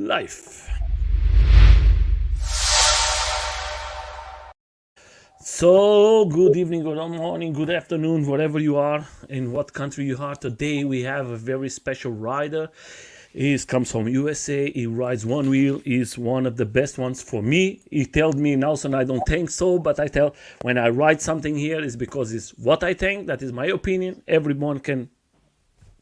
life. So, good evening, good morning, good afternoon, wherever you are, in what country you are. Today we have a very special rider. He comes from USA. He rides one wheel. He's one of the best ones for me. He tells me, Nelson, I don't think so, but I tell when I write something here is because it's what I think. That is my opinion. Everyone can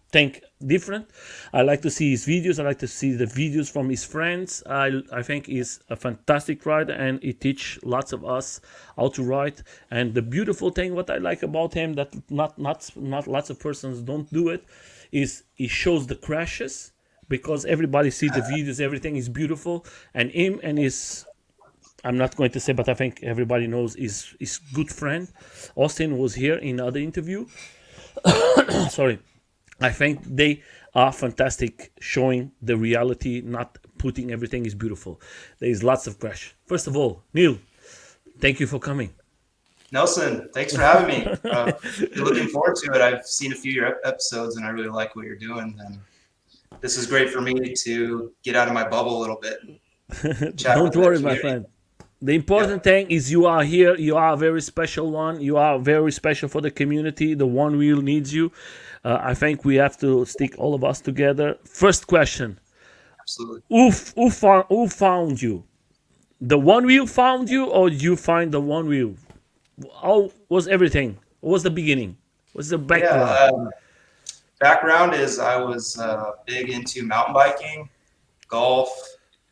think different. I like to see his videos. I like to see the videos from his friends. I think he's a fantastic rider, and he teach lots of us how to ride. And the beautiful thing, what I like about him, that not lots of persons don't do it, is he shows the crashes, because everybody sees the videos. Everything is beautiful, and him and his, I'm not going to say, but I think everybody knows, his good friend Austin was here in other interview. Sorry. I think they are fantastic, showing the reality, not putting everything is beautiful. There is lots of crash. First of all, Neil, thank you for coming. Nelson, thanks for having me. Looking forward to it. I've seen a few of your episodes, and I really like what you're doing. And this is great for me to get out of my bubble a little bit. Don't worry, my friend. The important thing is you are here. You are a very special one. You are very special for the community. The One Wheel needs you. I think we have to stick all of us together. First question. Absolutely. Who found you? The One Wheel found you, or did you find the One Wheel? How was everything? What was the beginning? What's the background? Background is I was big into mountain biking, golf,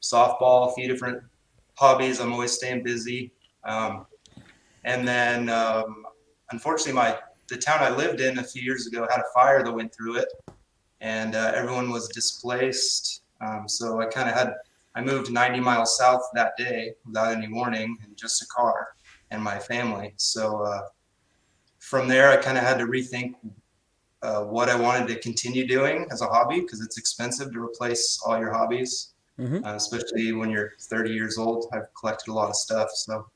softball, a few different hobbies. I'm always staying busy. And then, unfortunately, the town I lived in a few years ago had a fire that went through it, and everyone was displaced. So I moved 90 miles south that day without any warning, and just a car and my family. So from there, I kind of had to rethink what I wanted to continue doing as a hobby, because it's expensive to replace all your hobbies. Especially when you're 30 years old. I've collected a lot of stuff. So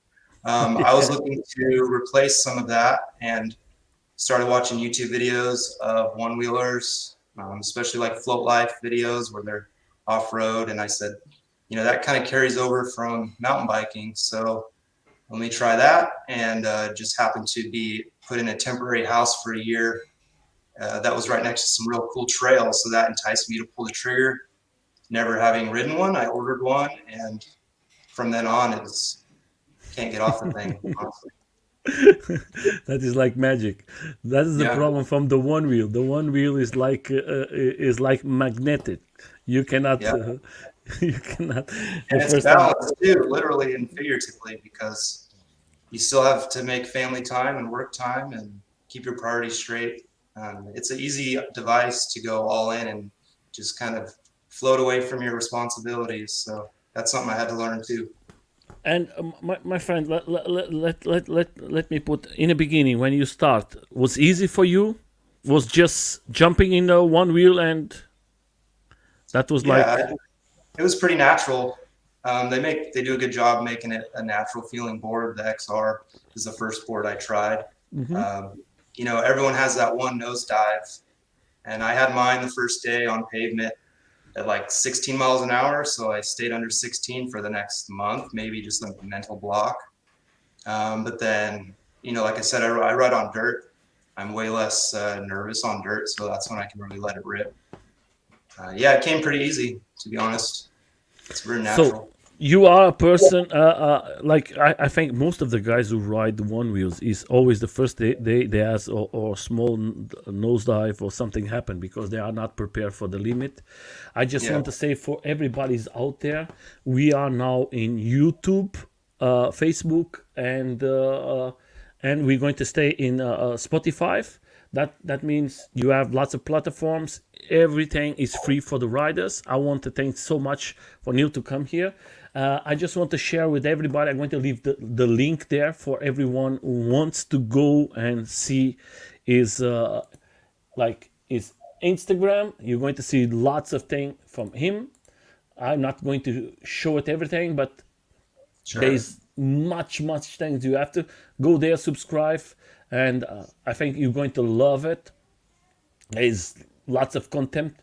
I was looking to replace some of that, and started watching YouTube videos of one-wheelers, especially like float life videos where they're off-road. And I said, that kind of carries over from mountain biking. So let me try that. And just happened to be put in a temporary house for a year. That was right next to some real cool trails. So that enticed me to pull the trigger. Never having ridden one, I ordered one, and from then on, can't get off the thing, honestly. That is like magic. That is the problem from the One Wheel. The One Wheel is like magnetic. You cannot. You cannot. And it's balanced too, literally and figuratively, because you still have to make family time and work time and keep your priorities straight. It's an easy device to go all in and just kind of float away from your responsibilities. So that's something I had to learn too. And my friend, let me put in the beginning, when you start, was easy for you? Was just jumping in the One Wheel, and that was it was pretty natural. They do a good job making it a natural feeling board. The XR is the first board I tried. Everyone has that one nosedive, and I had mine the first day on pavement at like 16 miles an hour. So I stayed under 16 for the next month, maybe just a mental block. But then, like I said, I ride on dirt. I'm way less nervous on dirt. So that's when I can really let it rip. It came pretty easy, to be honest. It's very natural. So you are a person, I think most of the guys who ride the One Wheels is always the first day they has or small nosedive or something happen, because they are not prepared for the limit. I just want to say, for everybody's out there, we are now in YouTube, Facebook, and we're going to stay in Spotify. That means you have lots of platforms. Everything is free for the riders. I want to thank so much for Neil to come here. I just want to share with everybody. I'm going to leave the link there for everyone who wants to go and see his Instagram. You're going to see lots of things from him. I'm not going to show it everything, but there's much things. You have to go there, subscribe, and I think you're going to love it. There's lots of content.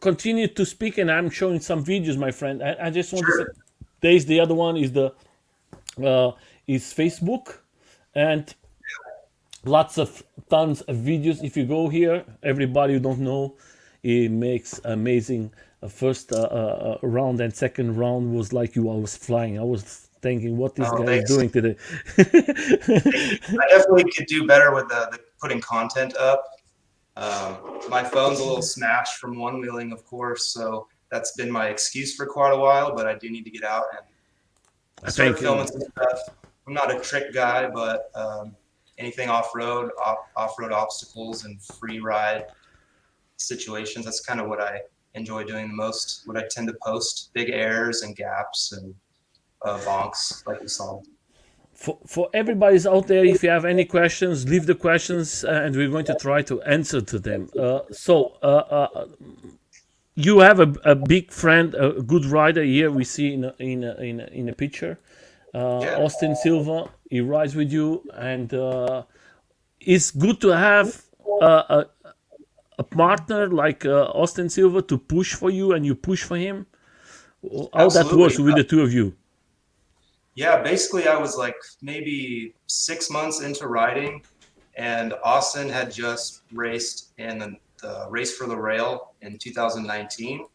continue to speak, and I'm showing some videos, my friend. I just want to say, Sure. there's the other one is the is Facebook, and lots of tons of videos. If you go here, everybody who don't know, it makes amazing. First round and second round was like I was flying. I was thinking, what this Oh, guy is thanks. doing today. I definitely could do better with the putting content up. My phone's a little smashed from one wheeling, of course, so that's been my excuse for quite a while. But I do need to get out and I start think filming some stuff. I'm not a trick guy, but anything off-road obstacles and free ride situations, that's kind of what I enjoy doing the most. What I tend to post, big airs and gaps and bonks, like you saw. for everybody's out there, if you have any questions, leave the questions, and we're going to try to answer to them. You have a big friend, a good rider here. We see in a picture, Yeah, Austin Silva. He rides with you, and it's good to have a partner like Austin Silva to push for you, and you push for him. How that absolutely. works with the two of you? Yeah, basically, I was like maybe 6 months into riding, and Austin had just raced in the race for the rail in 2019,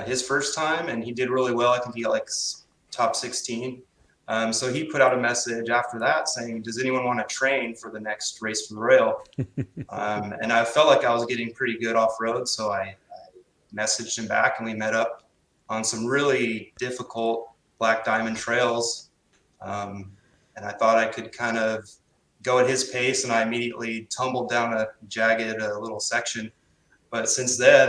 his first time, and he did really well. I think he got like top 16. So he put out a message after that saying, "Does anyone want to train for the next race for the rail?" And I felt like I was getting pretty good off road, so I messaged him back, and we met up on some really difficult Black Diamond trails. And I thought I could kind of go at his pace, and I immediately tumbled down a jagged little section. But since then,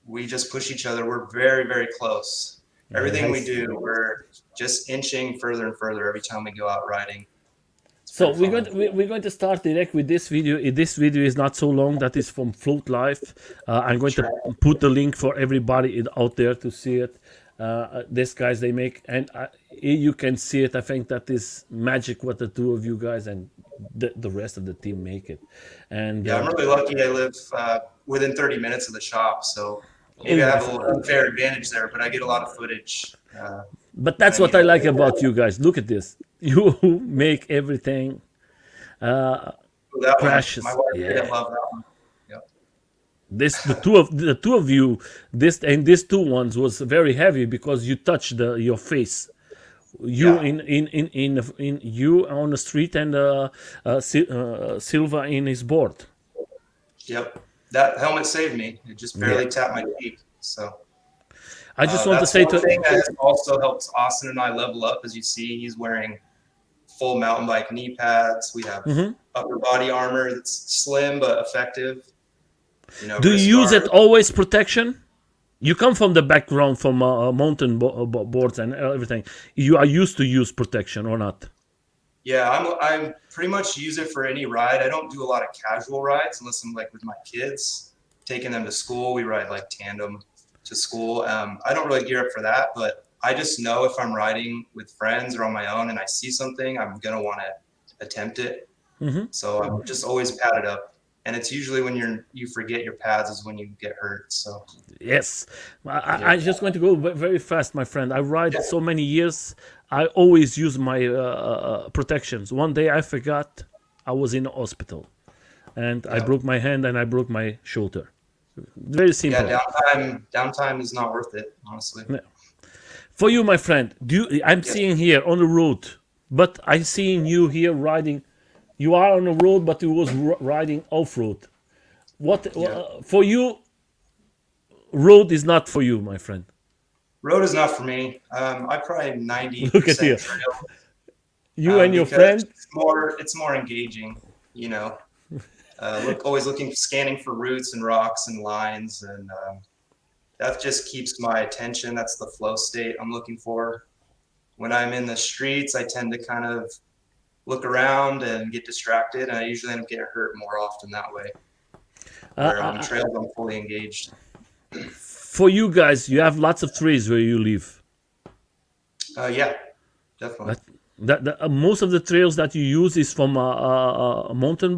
we just push each other. We're very, very close. Everything we Nice. do, we're just inching further and further every time we go out riding. It's So pretty fun. we're going to start direct with this video. This video is not so long. That is from Float Life. I'm going to Sure. put the link for everybody out there to see it. These guys they make, and you can see it. I think that is magic what the two of you guys and the rest of the team make it. And Yeah, I'm really lucky. I live within 30 minutes of the shop, so maybe I have a oh, little unfair advantage there, but I get a lot of footage. but When that's I what meet I up. like about you guys. Look at this. You make everything That one, precious. my wife didn't Yeah. love that one. Yeah. This the two of you. These two ones was very heavy because you touched your face. You Yeah. in you on the street, and Silva in his board. Yep. That helmet saved me. It just Yeah. barely tapped my cheek. So I just want to that's say one to thing that has also helped Austin and I level up. As you see, he's wearing full mountain bike knee pads. We have Mhm. upper body armor that's slim but effective. Do Wrist you use it guard. always protection? You come from the background from mountain boards and everything. You are used to use protection or not? Yeah, I'm pretty much use it for any ride. I don't do a lot of casual rides unless I'm like with my kids, taking them to school. We ride like tandem to school. I don't really gear up for that, but I just know if I'm riding with friends or on my own and I see something, I'm gonna want to attempt it. Hmm. So I'm just always padded up. And it's usually when you forget your pads is when you get hurt. So Yes, yeah, I just going to go very fast, my friend. I ride yeah, so many years. I always use my protections. One day I forgot. I was in the hospital, and I yeah. broke my hand and I broke my shoulder. Very Yeah, simple. downtime is not worth it, honestly. Yeah. For you, my friend, I'm Yes. seeing here on the road, but I'm seeing you here riding. You are on the road, but you was riding off road. What Yeah. for you? Road is not for you, my friend. Road is not for me. I probably Look at you, 90% trail you and your because friend. it's more engaging. Always scanning for roots and rocks and lines, and that just keeps my attention. That's the flow state I'm looking for. When I'm in the streets, I tend to kind of look around and get distracted, and I usually end up getting hurt more often that way. Where on Uh, trails, I'm fully engaged. for you guys, you have lots of trees where you live. Yeah, definitely. Most of the trails that you use is from mountain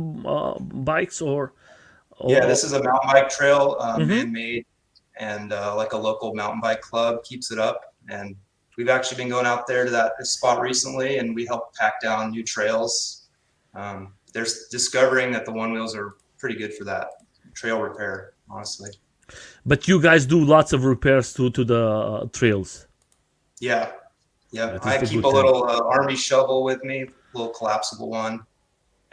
bikes or Yeah, this is a mountain bike trail, Mhm. man-made. and like a local mountain bike club keeps it up. And we've actually been going out there to that spot recently, and we help pack down new trails. They're discovering that the Onewheels are pretty good for that trail repair, honestly. But you guys do lots of repairs to the trails. Yeah, yeah. That is I the keep a good thing. little army shovel with me, little collapsible one,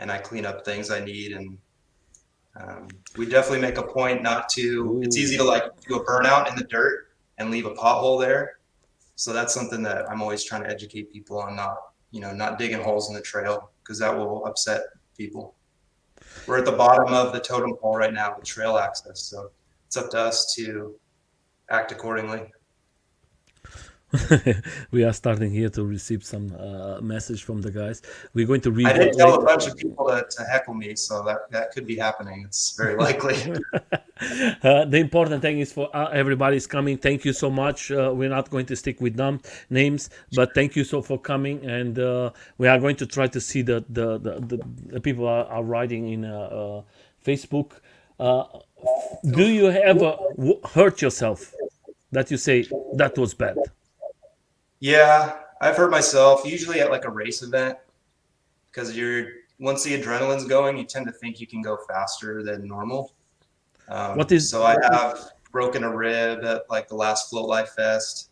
and I clean up things I need. And we definitely make a point not to. It's Ooh. easy to like do a burnout in the dirt and leave a pothole there. So that's something that I'm always trying to educate people on, not digging holes in the trail, because that will upset people. We're at the bottom of the totem pole right now with trail access, so it's up to us to act accordingly. We are starting here to receive some message from the guys. We're going to I read did tell a later. bunch of people to heckle me, so that could be happening. It's very likely. The important thing is for everybody's coming. Thank you so much. We're not going to stick with names, but thank you so for coming. And we are going to try to see the people are writing in Facebook. Uh, do you ever hurt yourself that you say that was bad? Yeah, I've hurt myself, usually at like a race event, because once the adrenaline's going, you tend to think you can go faster than normal. What is So I have broken a rib at like the last Float Life Fest.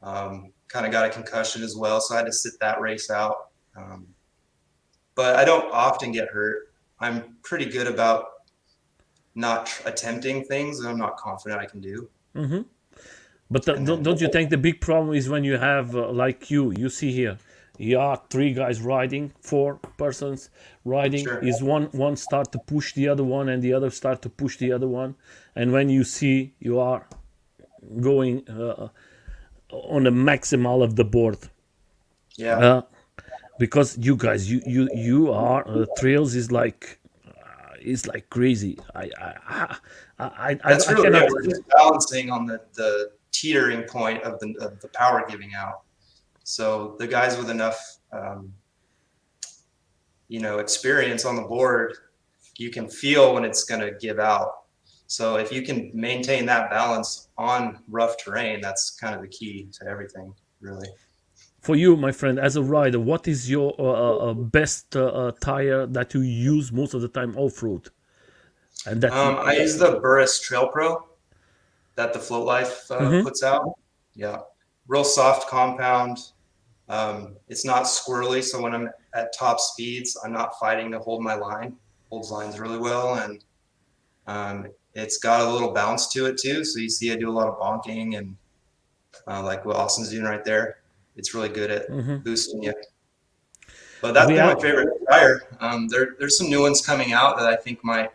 Kind of got a concussion as well, so I had to sit that race out. But I don't often get hurt. I'm pretty good about not attempting things that I'm not confident I can do. But And then, don't you think the big problem is when you have like you see here, you are three guys riding, four persons riding. sure. Is one start to push the other one, and the other start to push the other one, and when you see you are going on the maximal of the board, Yeah, uh, because you guys you are trails is like crazy. that's I really cannot. it. We're just balancing on the teetering point of the power giving out. So the guys with enough, experience on the board, you can feel when it's going to give out. So if you can maintain that balance on rough terrain, that's kind of the key to everything, really. For you, my friend, as a rider, what is your best tire that you use most of the time off road? And that I use the Burris Trail Pro that the Float Life Mhm. puts out. Yeah, real soft compound. It's not squirrely, so when I'm at top speeds, I'm not fighting to hold my line. Holds lines really well, and it's got a little bounce to it too. So you see, I do a lot of bonking, and like what Austin's doing right there. It's really good at boosting you. But that's we been are my favorite tire. There's some new ones coming out that I think might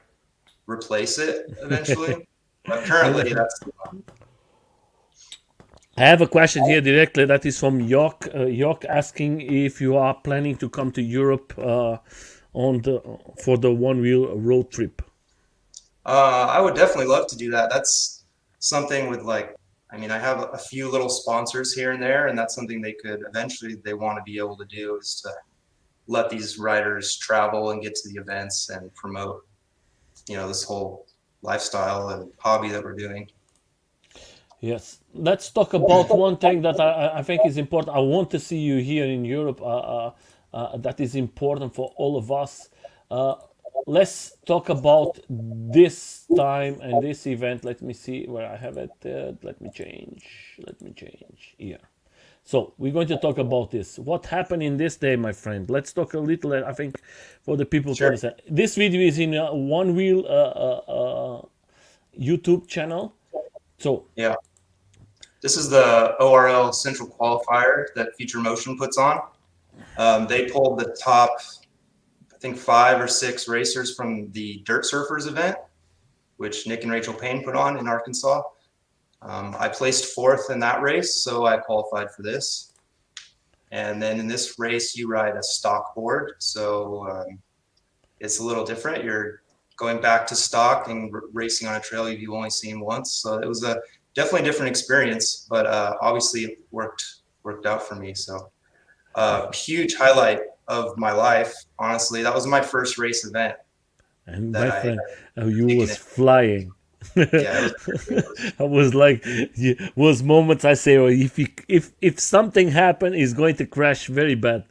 replace it eventually. But currently, that's I have a question here directly that is from York. York asking if you are planning to come to Europe on the for the one wheel road trip. I would definitely love to do that. That's something with I have a few little sponsors here and there, and that's something they want to be able to do is to let these riders travel and get to the events and promote, this whole lifestyle and hobby that we're doing. Yes, let's talk about one thing that I think is important. I want to see you here in Europe. That is important for all of us. Uh, let's talk about this time and this event. Let me see where I have it. Let me change. Let me change here. So we're going to talk about this. What happened in this day, my friend? Let's talk a little. I think for the people to Sure. understand. This video is in a One Wheel YouTube channel. So Yeah. This is the ORL Central Qualifier that Future Motion puts on. They pulled the top, I think, 5 or 6 racers from the Dirt Surfers event, which Nick and Rachel Payne put on in Arkansas. I placed 4th in that race, so I qualified for this. And then in this race, you ride a stock board, so it's a little different. You're going back to stock and racing on a trail you've only seen once. So it was a definitely different experience, but obviously it worked out for me. So huge highlight of my life, honestly. That was my first race event and that my I had friend, you taken was it. flying. Yeah, it was pretty good. I was like, was moments I say, oh, if something happen, it's going to crash very bad.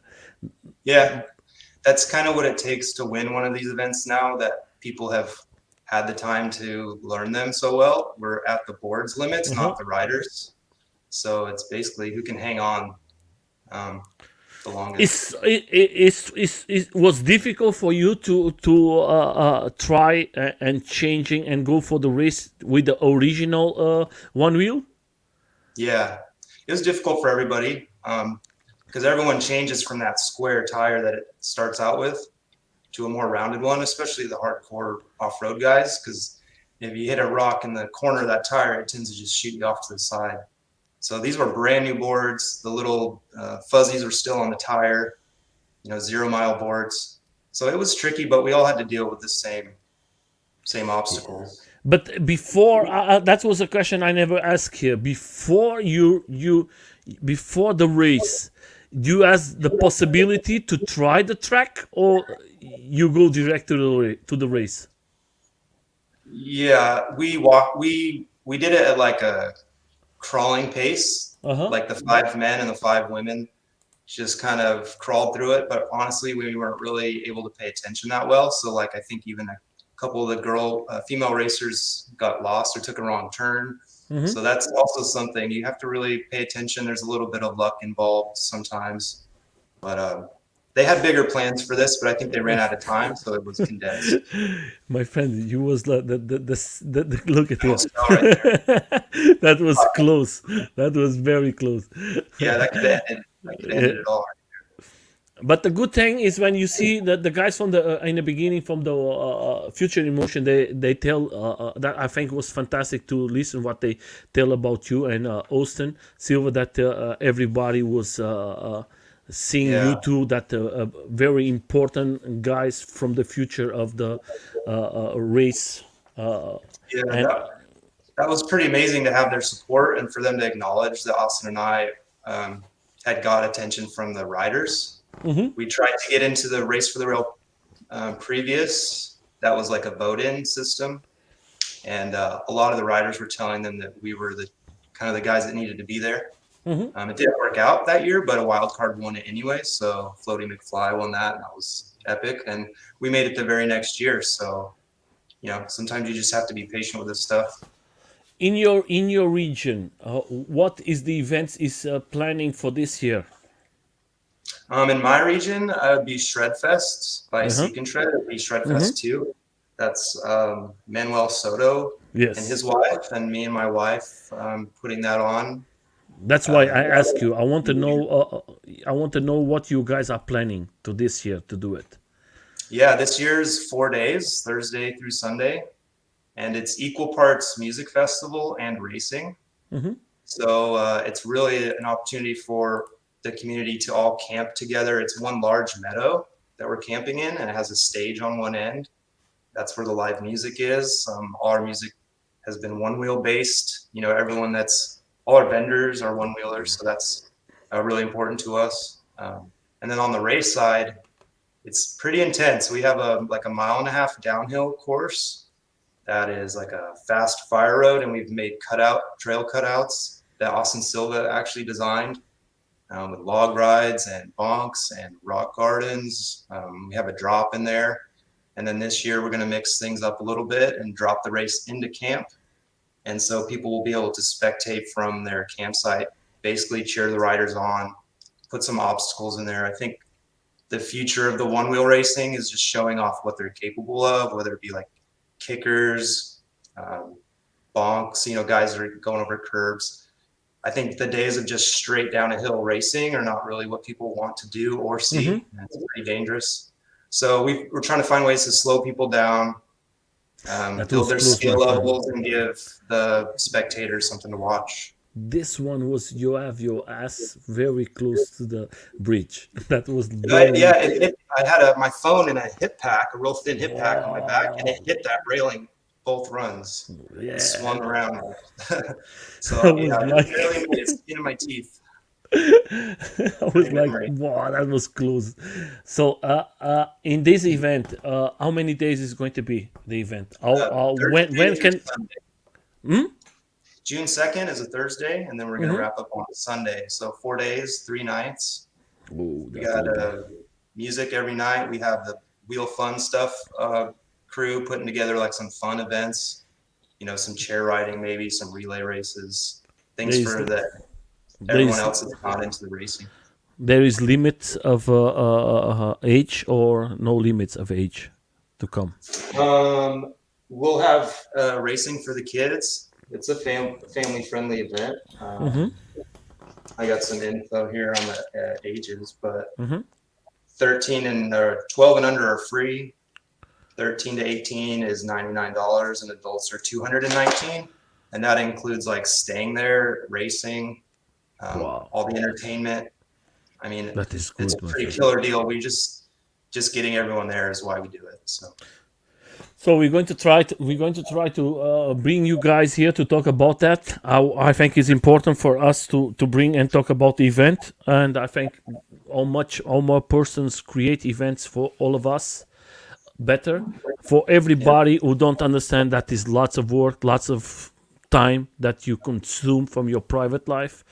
Yeah, that's kind of what it takes to win one of these events now that people have had the time to learn them so well. We're at the board's limits, Uh-huh. not the riders. So it's basically who can hang on um, the longest. It was difficult for you to try and changing and go for the race with the original one wheel. Yeah, it was difficult for everybody because everyone changes from that square tire that it starts out with to a more rounded one, especially the hardcore off-road guys. Because if you hit a rock in the corner of that tire, it tends to just shoot you off to the side. So these were brand new boards. The little fuzzies were still on the tire, 0 mile boards. So it was tricky, but we all had to deal with the same obstacles. But before that was a question I never asked here. Before the race, do you have the possibility to try the track, or you go direct to the race? Yeah, we did it at like a crawling pace, Uh huh. like the 5 men and the 5 women just kind of crawled through it. But honestly, we weren't really able to pay attention that well. So like I think even a couple of the female racers got lost or took a wrong turn. Mm-hmm. So that's also something you have to really pay attention. There's a little bit of luck involved sometimes, but they had bigger plans for this, but I think they ran out of time, so it was condensed. My friend, you was like look at him. Almost fell right there. That was close. That was very close. Yeah, that could have ended. That could have ended it all. But the good thing is when you see that the guys from the in the beginning from the Future in Motion, they tell that I think was fantastic to listen what they tell about you and Austin Silva, that everybody was seeing you Yeah, two, that very important guys from the future of the race, yeah, and that was pretty amazing to have their support and for them to acknowledge that Austin and I had got attention from the riders. Mhm. We tried to get into the Race for the Rail previous. That was like a vote-in system, and a lot of the riders were telling them that we were the kind of the guys that needed to be there. It didn't work out that year, but a wild card won it anyway. So Floaty McFly won that, and that was epic. And we made it the very next year. So sometimes you just have to be patient with this stuff. in your region, what is the events is planning for this year? In my region, it would be Shredfest by Uh-huh. Seek and Shred. It would be Hmm. Shredfest 2. That's Manuel Soto and Yes. his wife, and me and my wife putting that on. That's why I ask you. I want to know. I want to know what you guys are planning to this year to do it. Yeah, this year's 4 days, Thursday through Sunday, and it's equal parts music festival and racing. Hmm. So it's really an opportunity for the community to all camp together. It's one large meadow that we're camping in, and it has a stage on one end. That's where the live music is. All our music has been one wheel based. All our vendors are one wheelers, so that's really important to us. And then on the race side, it's pretty intense. We have a 1.5 mile downhill course that is like a fast fire road, and we've made trail cutouts that Austin Silva actually designed with log rides and bonks and rock gardens. We have a drop in there. And then this year we're going to mix things up a little bit and drop the race into camp. And so people will be able to spectate from their campsite, basically cheer the riders on, put some obstacles in there. I think the future of the one wheel racing is just showing off what they're capable of, whether it be like kickers, bonks, guys that are going over curbs. I think the days of just straight down a hill racing are not really what people want to do or Hmm. see. And it's pretty dangerous. So we're trying to find ways to slow people down, That build was their close, my skill friend. levels, and give the spectators something to watch. This one was you have your ass very close to the bridge. That was Yeah, very. I had my phone in a hip pack, a real thin hip pack on my back, and it Wow. hit that railing both runs and swung Yeah. around. I So yeah, was I like, barely made it skin in my teeth. I was Great like, memory. wow, that was close. So, in this event, how many days is going to be the event? Thursday When through can Sunday. June 2nd is a Thursday, and then we're going to wrap up on Sunday. So 4 days, 3 nights. Oh, We that got will be. music every night. We have the Wheel Fun Stuff crew putting together like some fun events, some chair riding, maybe some relay races, There things is for that there everyone is else is not into the racing. there is limits of age or no limits of age to come. We'll have racing for the kids. It's a family friendly event. I got some info here on the ages, but 13 and 12 and under are free. 13 to 18 is $99, and adults are $219, and that includes like staying there, racing, Wow, all the entertainment. I mean, that is it's good, a my pretty friend. killer deal. We just getting everyone there is why we do it. So we're going to try to bring you guys here to talk about that. I think it's important for us to bring and talk about the event, and I think all more persons create events for all of us better. For Yeah. everybody who don't understand that is lots of work, lots of time that you consume from your private life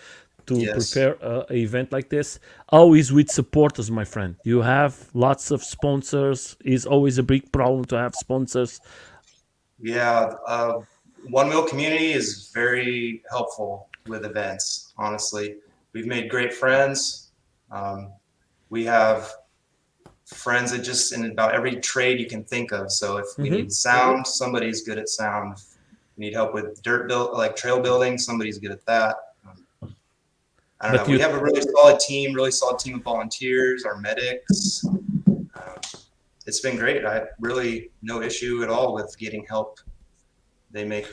to Yes. prepare a event like this. Always with supporters, my friend. You have lots of sponsors. Is always a big problem to have sponsors. Yeah. One Wheel community is very helpful with events. Honestly, we've made great friends. We have friends that just in about every trade you can think of. So if we need sound, somebody's good at sound. If we need help with like trail building, somebody's good at that. I don't But know. We you, have a really solid team of volunteers, our medics. It's been great. I really no issue at all with getting help. They make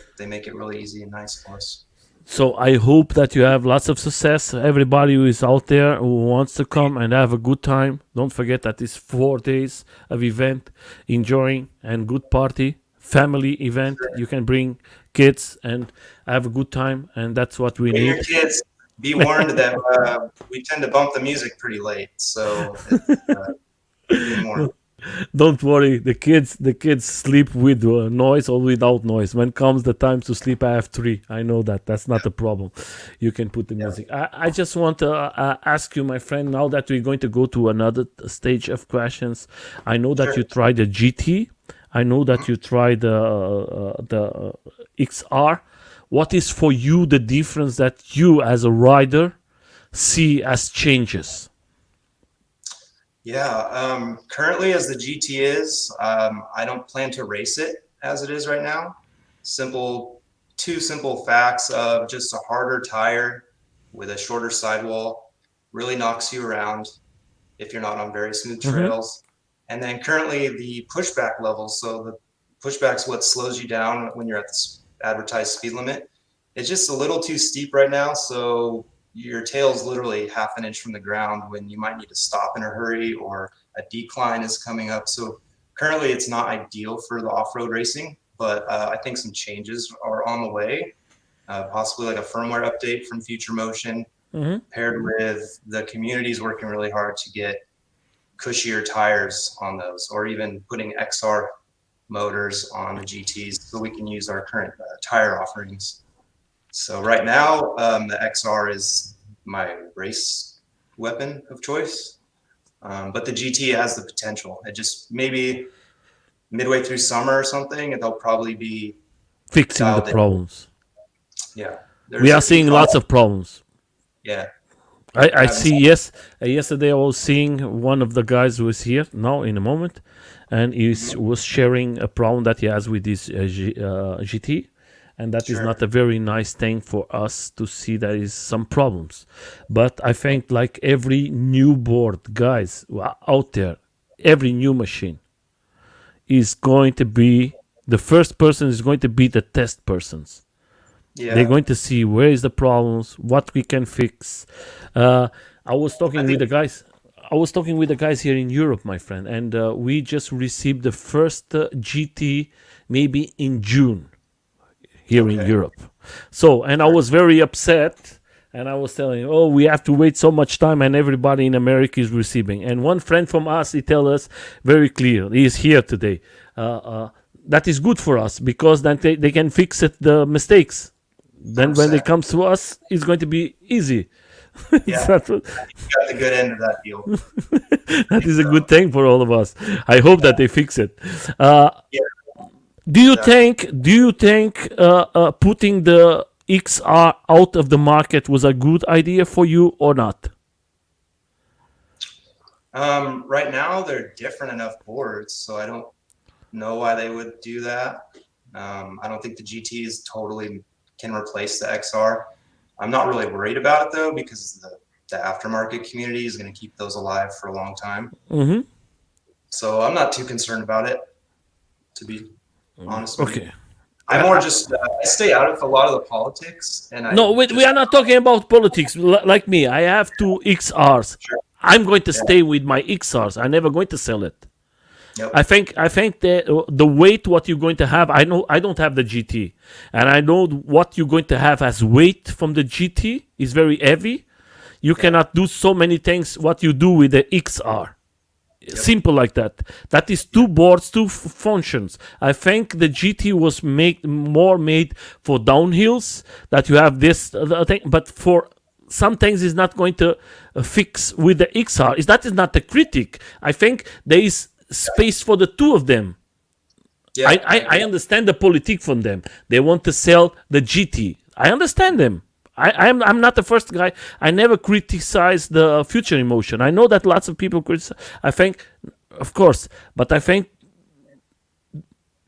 it really easy and nice for us. so I hope that you have lots of success. Everybody who is out there who wants to come and have a good time, don't forget that it's 4 days of event, enjoying and good party, family event. You can bring kids and have a good time, and that's what we Bring your need. kids. Be warned that we tend to bump the music pretty late, so be warned. Don't worry, the kids sleep with noise or without noise. When comes the time to sleep, I have three. I know that that's not a problem. You can put the Yeah, music. I just want to ask you, my friend. Now that we're going to go to another stage of questions, I know that sure. you tried the GT. I know that you tried the XR. What is for you the difference that you as a rider see as changes? Yeah. Currently, as the GT is, I don't plan to race it as it is right now. Two simple facts of just a harder tire with a shorter sidewall really knocks you around if you're not on very smooth Mm-hmm. trails. And then currently the pushback levels. So the pushback's what slows you down when you're at the advertised speed limit. It's just a little too steep right now. So your tail's literally half an inch from the ground when you might need to stop in a hurry or a decline is coming up. So currently it's not ideal for the off-road racing, but I think some changes are on the way. Possibly like a firmware update from Future Motion Mm-hmm. paired with the community's working really hard to get cushier tires on those, or even putting XR motors on the GTs so we can use our current tire offerings. So right now, the XR is my race weapon of choice, but the GT has the potential. It just maybe midway through summer or something, they'll probably be Fixing the dialed in. problems. Yeah, We there's are a few seeing lots problems. of problems. Yeah, I having see. Yes, yesterday I was seeing one of the guys who is here now in a moment, and was sharing a problem that he has with his GT, and that is sure. not a very nice thing for us to see. There is some problems, but I think like every new board, guys out there, every new machine is going to be the first person is going to be the test persons. They're Yeah, going to see where is the problems, what we can fix. Uh, I was I talking with think the guys. I was talking with the guys here in Europe, my friend, and we just received the first GT maybe in June here in okay. Europe. So, and I Sure. was very upset, and I was telling, oh, we have to wait so much time, and everybody in America is receiving. And one friend from us, he tell us very clear, he is here today. Uh, uh, that is good for us because then they can fix it the mistakes. Then when they 100%. come to us, it's going to be easy. Yeah, That you got the good end of that deal. is a good thing for all of us. I hope that they fix it. Yeah, Do you exactly. think putting the XR out of the market was a good idea for you or not? Right now they're different enough boards, so I don't know why they would do that. I don't think the GTs totally can replace the XR. I'm not really worried about it though, because the aftermarket community is going to keep those alive for a long time. Mm-hmm. So I'm not too concerned about it, to be honest with you. Okay. I'm more just I stay out of a lot of the politics, and I No, we just are not talking about politics. Like me, I have two XRs. sure. I'm going to Yeah. stay with my XRs. I'm never going to sell it. Yep. I think the weight what you're going to have. I know I don't have the GT, and I know what you're going to have as weight from the GT is very heavy. You cannot do so many things what you do with the XR. Simple like that. That is two boards, two functions. I think the GT was made for downhills that you have this thing, but for some things is not going to fix with the XR. That is not a critic. I think there is space for the two of them. Yeah. I understand the politic from them. They want to sell the GT. I understand them. I'm not the first guy. I never criticize the Future Emotion. I know that lots of people criticize. I think, of course, but I think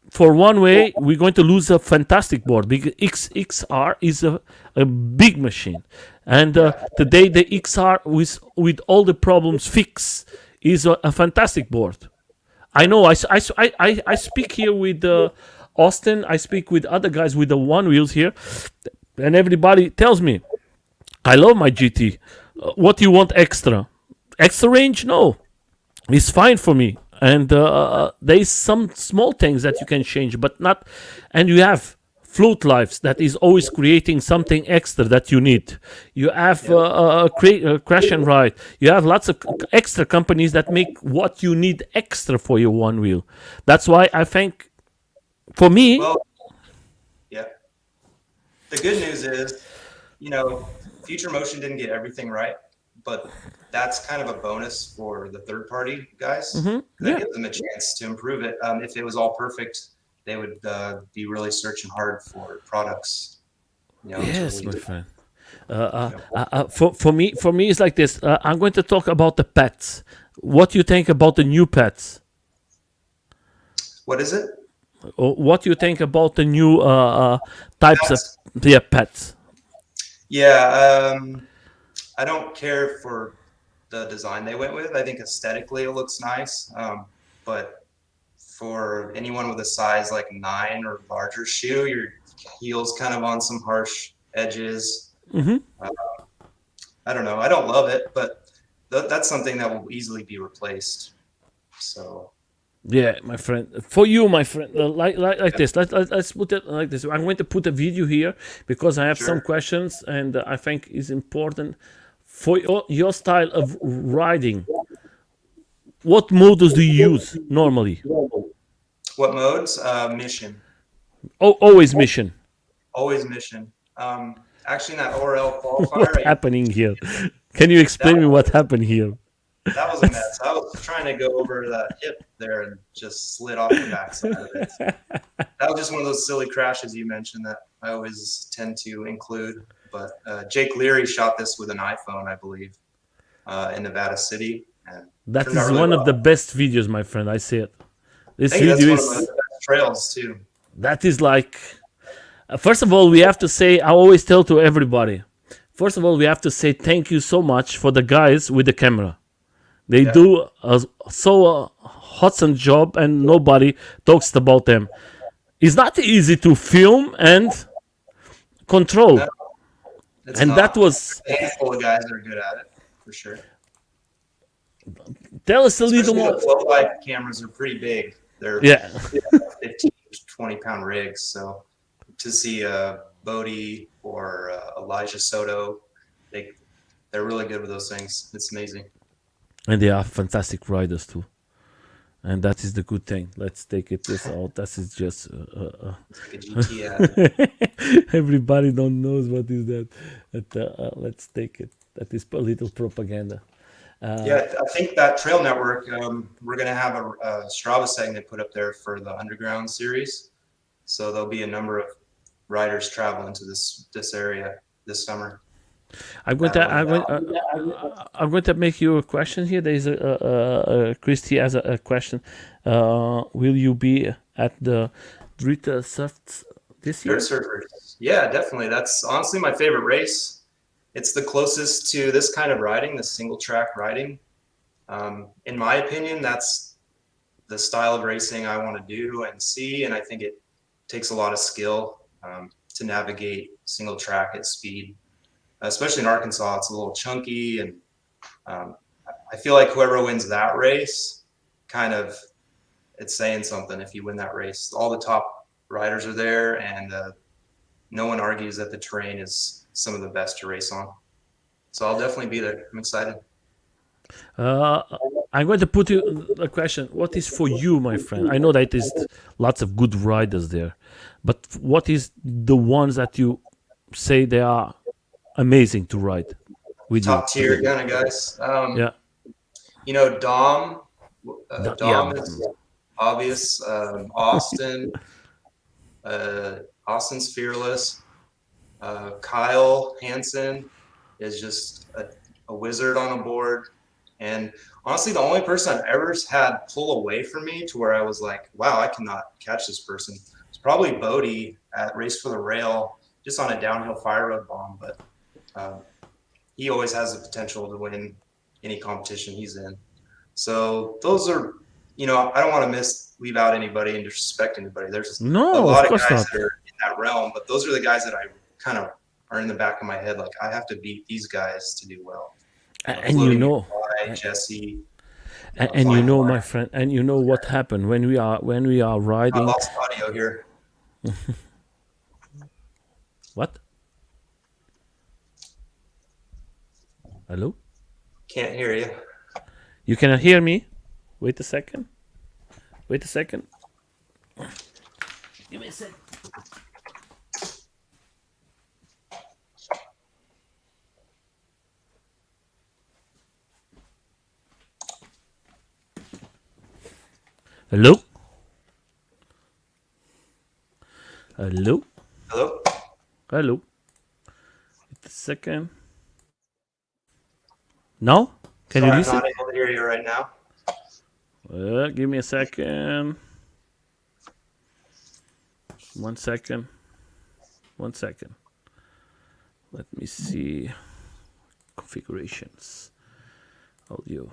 for one way we're going to lose a fantastic board because XR is a big machine, and today the XR with all the problems fixed is a fantastic board. I know. I speak here with Austin. I speak with other guys with the Onewheels here, and everybody tells me, "I love my GT. What do you want extra? Extra range? No, it's fine for me." And there is some small things that you can change, but not. And you have float lives that is always creating something extra that you need. You have crash and ride. You have lots of extra companies that make what you need extra for your one wheel. That's why I think, for me, Well, yeah. The good news is, Future Motion didn't get everything right, but that's kind of a bonus for the third party guys. That yeah, gives them a chance to improve it. If it was all perfect, they would be really searching hard for products. yes, to my release. friend. You know. For me, it's like this. I'm going to talk about the pets. What do you think about the new pets? What is it? What do you think about the new types of That's, pets? yeah. I don't care for the design they went with. I think aesthetically it looks nice, but for anyone with a size like 9 or larger shoe, your heel's kind of on some harsh edges. Mm-hmm. I don't know. I don't love it, but that's something that will easily be replaced. So Yeah, my friend. For you, my friend, like this. Let's put it like this. I'm going to put a video here because I have some sure. questions, and I think is important for your style of riding. What models do you use normally? What modes? Mission. Always mission. Always mission. Actually, in that ORL What qualifier, happening here? Can you explain me that what happened here? that was a mess. I was trying to go over that hip there and just slid off the backside of it. That was just one of those silly crashes you mentioned that I always tend to include. But Jake Leary shot this with an iPhone, I believe, in Nevada City, and That turned out is really one of the well. best videos, my friend. I see it. I This think that's video one of the is best trails too. that is like. First of all, we have to say. I always tell to everybody. First of all, we have to say thank you so much for the guys with the camera. They Yeah. do so awesome job, and nobody talks about them. It's not easy to film and No, control, it's and that not. was. A handful of guys that are good at it for sure. Tell us a little Especially more. the flow light cameras are pretty big. They're Yeah, 15 to 20-pound rigs. So to see a Bodie or Elijah Soto, they they're really good with those things. It's amazing. and they are fantastic riders too. and that is the good thing. Let's take it this out. That is just It's like a GT ad. everybody don't knows what is that. But, let's take it. That is a little propaganda. Yeah, I think that Trail Network, we're going to have a Strava segment put up there for the Underground series. So there'll be a number of riders traveling to this area this summer. I'm going to I'm going to make you a question here. There is Christy has a question. Will you be at the Drita Surfs this year? Dirt Surfers. Yeah, definitely. That's honestly my favorite race. It's the closest to this kind of riding, the single track riding. In my opinion, that's the style of racing I want to do and see. And I think it takes a lot of skill to navigate single track at speed, especially in Arkansas. It's a little chunky. And I feel like whoever wins that race, kind of, it's saying something if you win that race. All the top riders are there, and no one argues that the terrain is some of the best to race on. So I'll definitely be there. I'm excited. I'm going to put you a question. What is for you, my friend? I know that there's lots of good riders there, but what is the ones that you say they are amazing to ride with Top you? tier kind of guys. Yeah. You know, Dom. Yeah. Dom is obvious. Austin. Austin's fearless. Kyle Hansen is just a wizard on a board. And honestly, the only person I've ever had pull away from me to where I was like, wow, I cannot catch this person. It's probably Bodie at Race for the Rail, just on a downhill fire road bomb. But he always has the potential to win any competition he's in. So those are, you know, I don't want to leave out anybody and disrespect anybody. There's a lot of guys that are in that realm, but those are the guys that I kind of are in the back of my head. Like, I have to beat these guys to do well. And you know, Jesse, and you know, my friend, and you know what happened when we are riding. I lost audio here. What? Hello? Can't hear you. You cannot hear me? Wait a second. Wait a second. Give me a second. Hello? Hello? Hello? Hello? Wait a second. No? Can you listen? I'm not able to hear you right now. Give me a second. 1 second. 1 second. Let me see. Configurations. Audio.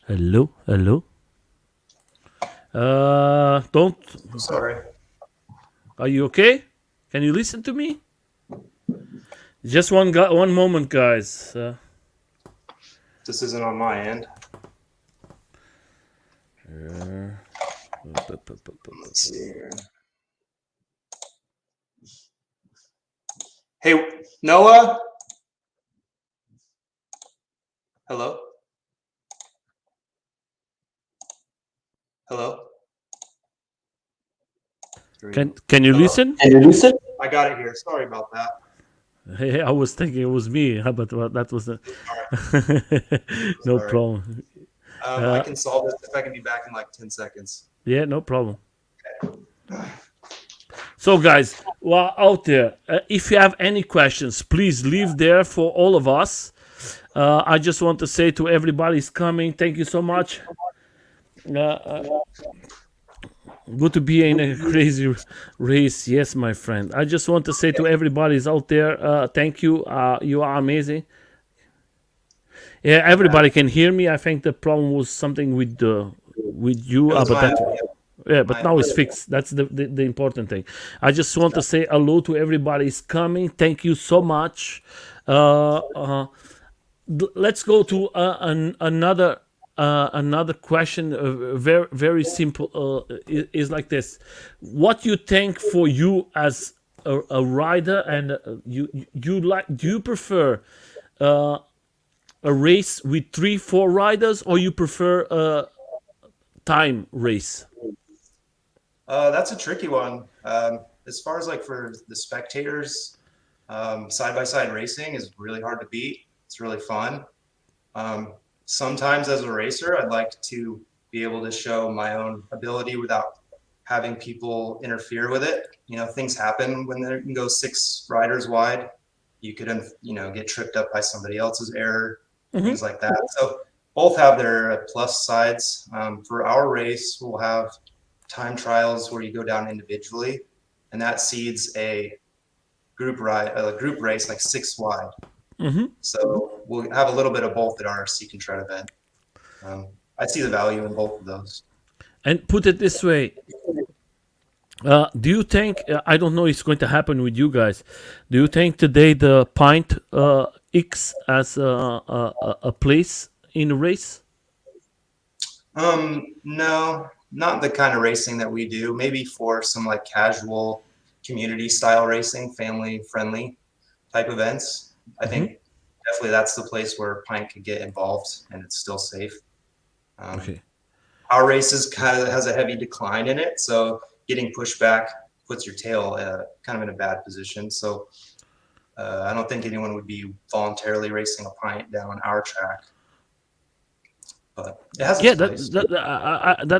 Hello? Hello? Don't. Sorry. Are you okay? Can you listen to me? Just one moment, guys. This isn't on my end. Let's see here. Hey, Noah? Hello? Hello? Can you listen? Can you listen? I got it here. Sorry about that. Hey, I was thinking it was me, but that was the no problem. I can solve this if I can be back in like 10 seconds. Yeah, no problem. Okay. So, guys, well, out there, if you have any questions, please leave there for all of us. I just want to say to everybody who's coming, thank you so much. Good to be in a crazy race. Yes, my friend. I just want to say to everybody who's out there, thank you. You are amazing. Yeah, everybody can hear me. I think the problem was something with you. But now it's fixed. That's the important thing. I just want to say hello to everybody who's coming. Thank you so much. Let's go to another question. Very very simple. Is like this: what you think for you as a rider, and you like? Do you prefer a race with 3, 4 riders, or you prefer a time race? That's a tricky one. As far as like for the spectators, side by side racing is really hard to beat. It's really fun. Sometimes as a racer, I'd like to be able to show my own ability without having people interfere with it. You know, things happen when they can go 6 riders wide. You could, get tripped up by somebody else's error, things like that. So both have their plus sides. For our race, we'll have time trials where you go down individually, and that seeds a group race like 6 wide. So we'll have a little bit of both at our Seek and Tread event. I see the value in both of those. And put it this way, do you think, I don't know, it's going to happen with you guys? Do you think today the Pint X has a place in the race? No, not the kind of racing that we do. Maybe for some like casual community style racing, family friendly type events. I think definitely that's the place where Pint could get involved and it's still safe. Okay. Our races kind of has a heavy decline in it, so getting pushed back puts your tail kind of in a bad position. So I don't think anyone would be voluntarily racing a Pint down our track. But it has its place.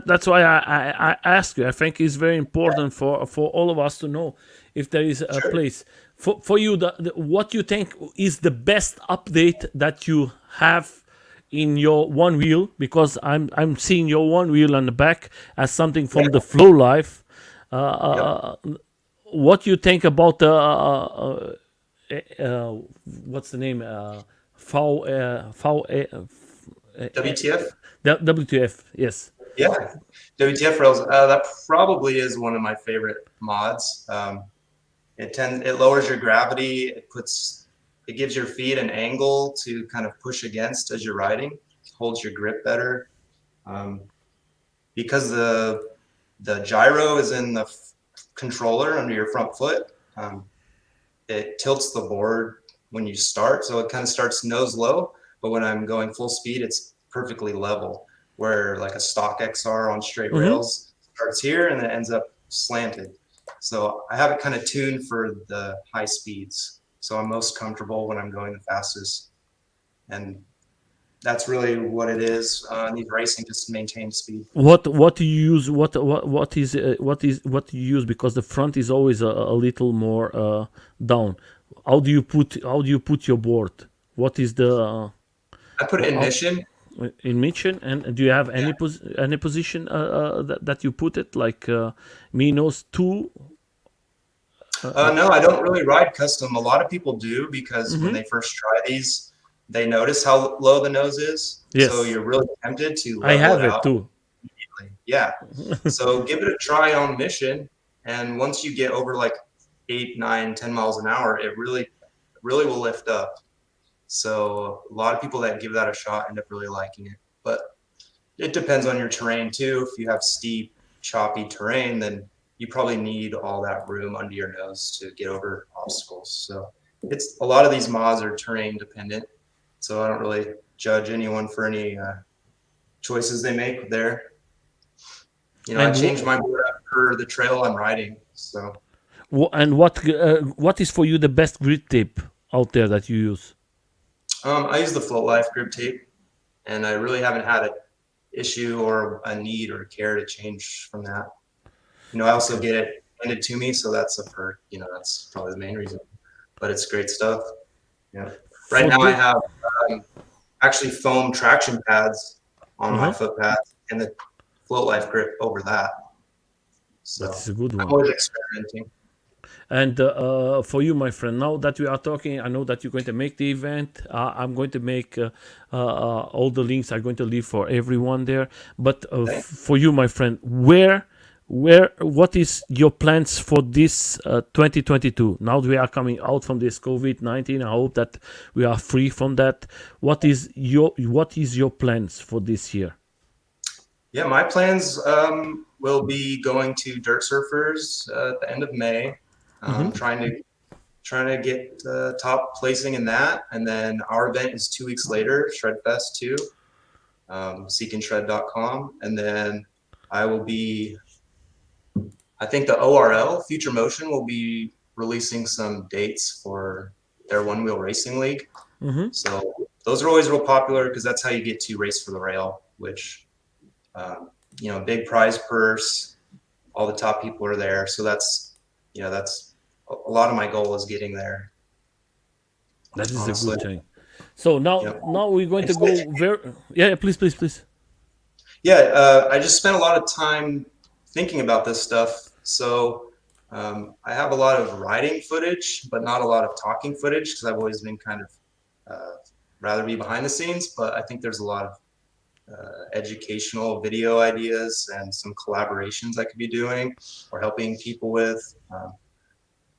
That's why I ask you. I think it's very important for all of us to know if there is a place for you. What you think is the best update that you have in your Onewheel, because I'm seeing your Onewheel on the back as something from the Flow Life. What you think about what's the name? WTF? WTF, yes. Yeah, WTF rails. That probably is one of my favorite mods. It lowers your gravity. It gives your feet an angle to kind of push against as you're riding. It holds your grip better. Because the gyro is in the controller under your front foot. It tilts the board when you start, so it kind of starts nose low. But when I'm going full speed, it's perfectly level. Where like a stock XR on straight rails starts here and then ends up slanted. So I have it kind of tuned for the high speeds. So I'm most comfortable when I'm going the fastest, and that's really what it is. Need racing just to maintain speed. What do you use? What you use? Because the front is always a little more down. How do you put your board? What is the? I put it in mission. In mission, and do you have any position that you put it, like Minos 2? No, I don't really ride custom. A lot of people do, because when they first try these, they notice how low the nose is. Yes. So you're really tempted to level I have it out too. Yeah. So give it a try on mission, and once you get over like 8, 9, 10 miles an hour, it really will lift up. So a lot of people that give that a shot end up really liking it. But it depends on your terrain too. If you have steep, choppy terrain, then you probably need all that room under your nose to get over obstacles. So it's a lot of these mods are terrain dependent. So I don't really judge anyone for any choices they make there. I change my board up per the trail I'm riding. So. And what is for you the best grip tape out there that you use? I use the Float Life grip tape, and I really haven't had an issue or a need or care to change from that. I also get it handed to me, so that's a perk. That's probably the main reason. But it's great stuff. Yeah. Right now I have actually foam traction pads on my foot pads and the Float Life grip over that. So that's a good one. I'm always experimenting. And for you, my friend, now that we are talking, I know that you're going to make the event. I'm going to make all the links are going to leave for everyone there. But for you, my friend, what is your plans for this 2022? Now that we are coming out from this COVID-19, I hope that we are free from that. What is your plans for this year? Yeah, my plans will be going to Dirt Surfers at the end of May. Trying to trying to get top placing in that. And then our event is 2 weeks later, Shredfest 2, seekandshred.com. And then I will be, I think the ORL, Future Motion, will be releasing some dates for their Onewheel Racing League. Mm-hmm. So those are always real popular because that's how you get to Race for the Rail, which, big prize purse, all the top people are there. So that's a lot of my goal is getting there. That is Honestly. a good thing. So now, now we're going to go very. Yeah, please, please, please. Yeah, I just spent a lot of time thinking about this stuff. So I have a lot of riding footage, but not a lot of talking footage because I've always been kind of rather be behind the scenes. But I think there's a lot of educational video ideas and some collaborations I could be doing or helping people with.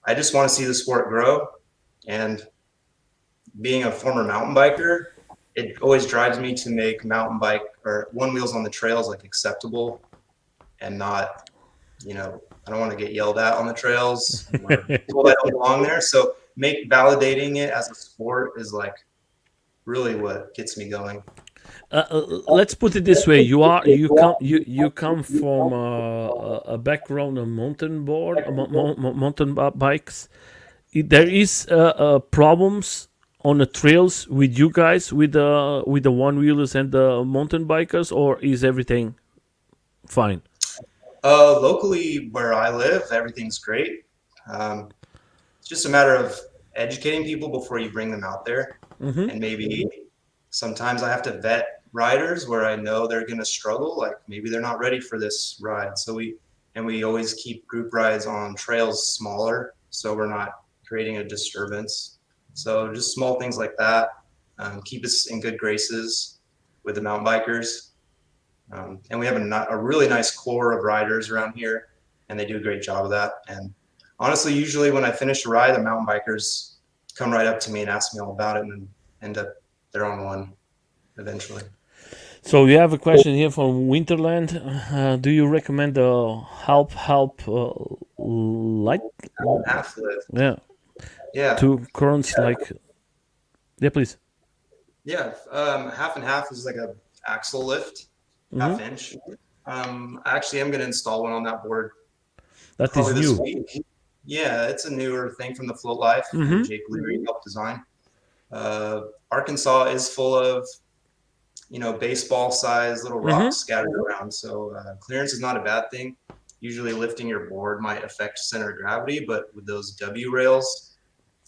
I just want to see the sport grow. And being a former mountain biker, it always drives me to make mountain bike or Onewheels on the trails like acceptable and not, I don't want to get yelled at on the trails. People that don't belong there. So validating it as a sport is like really what gets me going. Let's put it this way: you come from a background of mountain bikes. There is problems on the trails with you guys, with the one-wheelers and the mountain bikers, or is everything fine? Locally where I live, everything's great. It's just a matter of educating people before you bring them out there. Mm-hmm. And maybe sometimes I have to vet riders where I know they're going to struggle. Like maybe they're not ready for this ride. So we always keep group rides on trails smaller, so we're not creating a disturbance. So just small things like that keep us in good graces with the mountain bikers. And we have a really nice core of riders around here, and they do a great job of that. And honestly, usually when I finish a ride, the mountain bikers come right up to me and ask me all about it and end up they're on one eventually. So you have a question here from Winterland. Do you recommend the help light? Half lift. Yeah. Yeah. Two currents like. Yeah, please. Yeah. Half and half is like a axle lift, half inch. Actually, I'm going to install one on that board. That is probably new. This week. Yeah, it's a newer thing from the Float Life. Jake Leary helped design. Arkansas is full of, baseball size little rocks scattered around. So clearance is not a bad thing. Usually lifting your board might affect center of gravity, but with those W rails,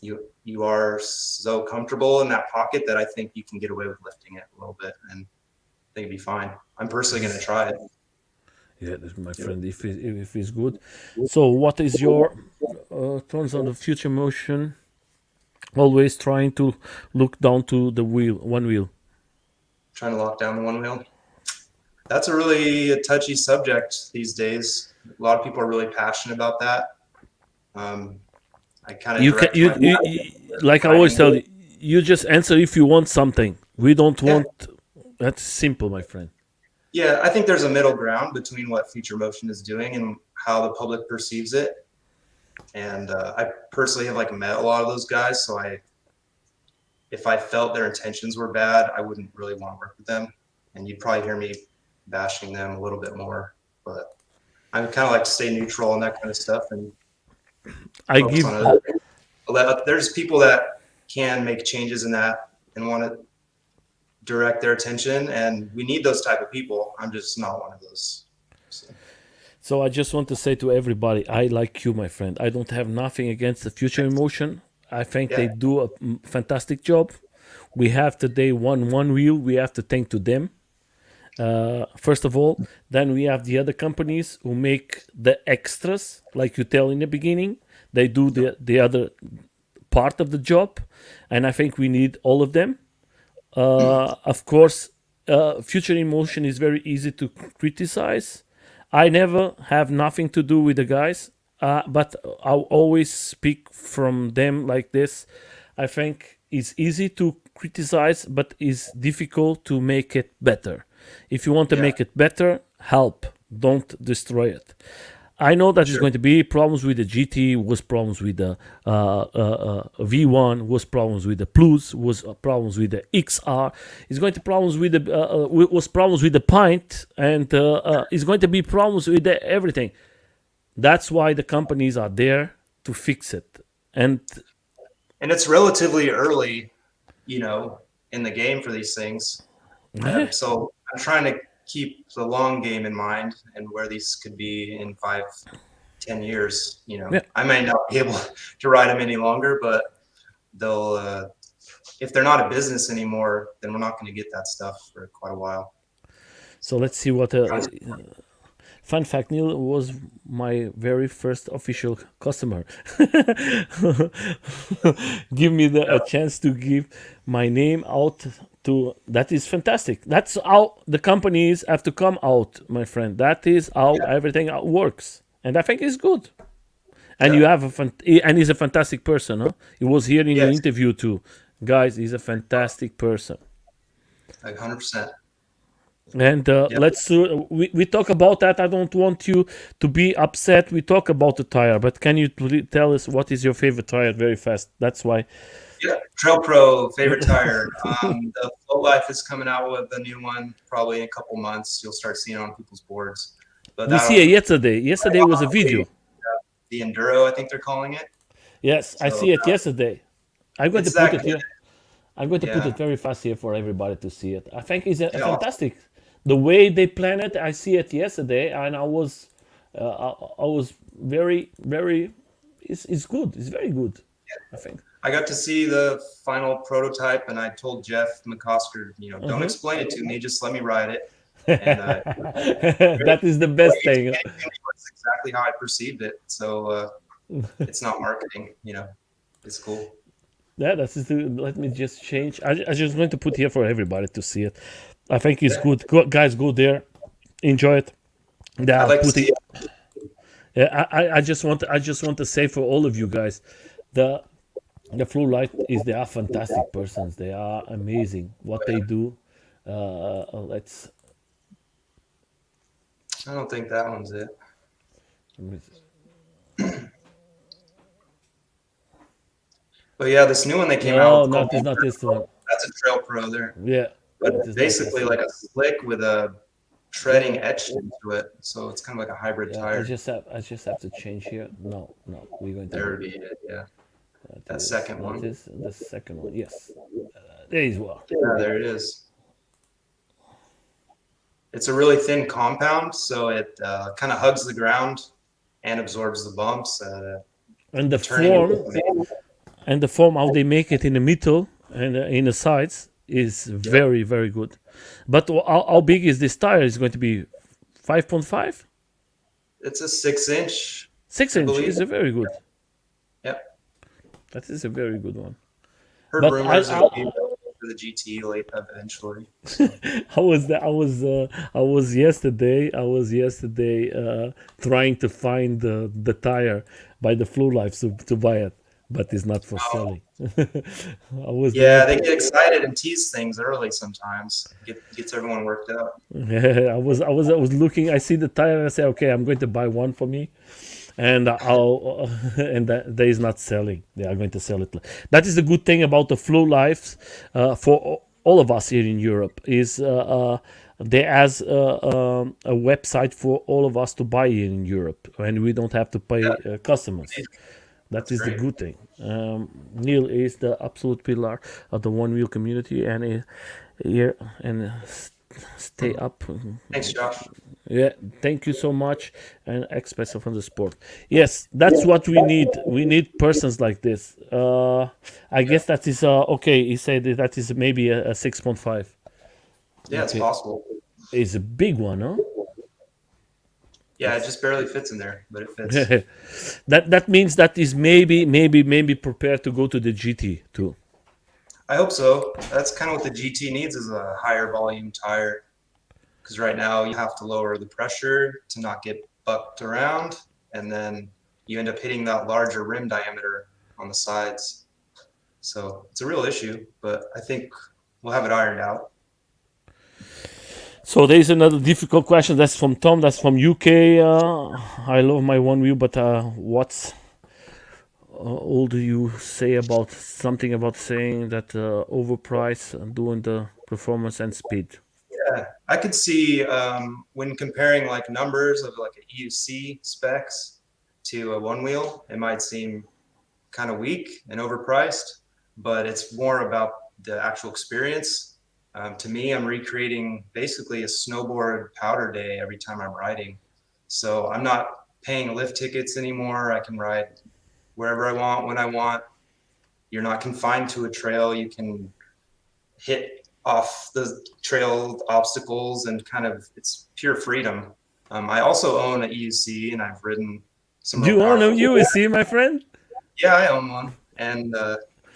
you are so comfortable in that pocket that I think you can get away with lifting it a little bit, and I think it'd be fine. I'm personally going to try it. Yeah, that's my friend. If it's good. So, what is your thoughts on the Future Motion? Always trying to look down to the one wheel. Trying to lock down the one wheel. That's a really touchy subject these days. A lot of people are really passionate about that. I kind of like I always tell you, you just answer if you want something. We don't want. That's simple, my friend. Yeah, I think there's a middle ground between what Future Motion is doing and how the public perceives it. And I personally have met a lot of those guys, so if I felt their intentions were bad, I wouldn't really want to work with them. And you'd probably hear me bashing them a little bit more. But I kind of like to stay neutral on that kind of stuff. And there's people that can make changes in that and want to direct their attention, and we need those type of people. I'm just not one of those. So I just want to say to everybody, I like you, my friend. I don't have nothing against the Future Motion. I think they do a fantastic job. We have today one wheel. We have to thank to them. First of all, then we have the other companies who make the extras, like you tell in the beginning. They do the other part of the job, and I think we need all of them. Of course, Future Motion is very easy to criticize. I never have nothing to do with the guys, but I'll always speak from them like this. I think it's easy to criticize, but it's difficult to make it better. If you want to make it better, help. Don't destroy it. I know that there's Sure. going to be problems with the GT, was problems with the V1, was problems with the Plus, was problems with the XR. It's going to problems with the was problems with the Pint, and it's going to be problems with everything. That's why the companies are there to fix it. And And it's relatively early, you know, in the game for these things. So I'm trying to keep the long game in mind and where these could be in 5, 10 years. You know, yeah, I may not be able to ride them any longer, but they'll, if they're not a business anymore, then we're not going to get that stuff for quite a while. so let's see what. Fun fact: Neil was my very first official customer. Give me a chance to give my name out to. That is fantastic. That's how the companies have to come out, my friend. That is how Yeah, everything works, and I think it's good. And yeah, you have and he's a fantastic person. Huh? He was here in the yes, interview too, guys. He's a fantastic person. like 100%. And Yeah, let's we talk about that. I don't want you to be upset. We talk about the tire, but can you tell us what is your favorite tire very fast? That's why yeah. Trail Pro favorite tire. The Flow Life is coming out with a new one probably in a couple months. You'll start seeing it on people's boards, but we see that'll it yesterday. Yesterday was a video. the Enduro, I think they're calling it. Yes, I So see it yesterday. I'm going to it's put that it good. here. I'm going to put Yeah, it very fast here for everybody to see it. I think it's a yeah, awesome. fantastic. The way they plan it, I see it yesterday, and I was very. It's good. It's very good. I think. I got to see the final prototype, and I told Jeff McCosker, don't Uh-huh. explain it to me, just let me ride it. And That is the best thing. it's exactly how I perceived it. So it's not marketing, it's cool. Yeah, that's just, let me just change. I just going to put here for everybody to see it. I think it's Yeah, good. Guys, go there, enjoy it. They I'd are like to see putting. it. Yeah, I just want to say for all of you guys, the the Flu Light is they are fantastic persons. They are amazing what they do. Let's. I don't think that one's it. But yeah, this new one they came out No, with called not this, not this one. that's a Trail Pro there. Yeah, But that it's is not this basically one. like a slick with a Yeah, treading etched into it. So it's kind of like a hybrid yeah. tire. I just have to change here. No, no, we're going to There do would be it. Yeah. That second that one. is the second one. Yes, there is one. Yeah, there it is. It's a really thin compound, so it kind of hugs the ground and absorbs the bumps. And the The turning form how they make it in the middle and in the sides is Yep. very good. But how big is this tire? Is going to be 5.5, It's a 6 inch, six I inch believe. is a very good. Yep. That is a very good one. Heard But rumors it'll be for the GT late eventually. So I was the, I was yesterday trying to find the tire by the Flu Life to buy it, but it's not for selling. I was there. yeah, they get excited and tease things early sometimes. Gets everyone worked up. I was looking. I see the tire and I say, okay, I'm going to buy one for me, and I'll and that is not selling. They are going to sell it. That is the good thing about the Flow Lives for all of us here in Europe is there has a website for all of us to buy here in Europe, and we don't have to pay Yeah, customers. That that's is the great. good thing. Neil is the absolute pillar of the one wheel community, and here and stay up. Thanks, Josh. Yeah, thank you so much, and expressive from the sport. Yes, that's what we need. We need persons like this. I Yeah, guess that is okay. He said that is maybe a 6.5. yeah, it's Okay, possible. it's a big one, huh? Yeah, it just barely fits in there, but it fits. That means that is maybe prepared to go to the GT too. I hope so. That's kind of what the GT needs is a higher volume tire. Because right now you have to lower the pressure to not get bucked around, and then you end up hitting that larger rim diameter on the sides. So it's a real issue, but I think we'll have it ironed out. So there's another difficult question. That's from Tom. That's from UK. I love my one wheel, but what's all do you say about something about saying that overprice and doing the performance and speed? Yeah, I could see when comparing like numbers of like a EUC specs to a one wheel, it might seem kind of weak and overpriced, but it's more about the actual experience. To me, I'm recreating basically a snowboard powder day every time I'm riding. So I'm not paying lift tickets anymore. I can ride wherever I want, when I want. You're not confined to a trail. You can hit off the trail obstacles and kind of it's pure freedom. I also own an EUC and I've ridden some Do real you own a powerful. USC, my friend? Yeah, I own one, and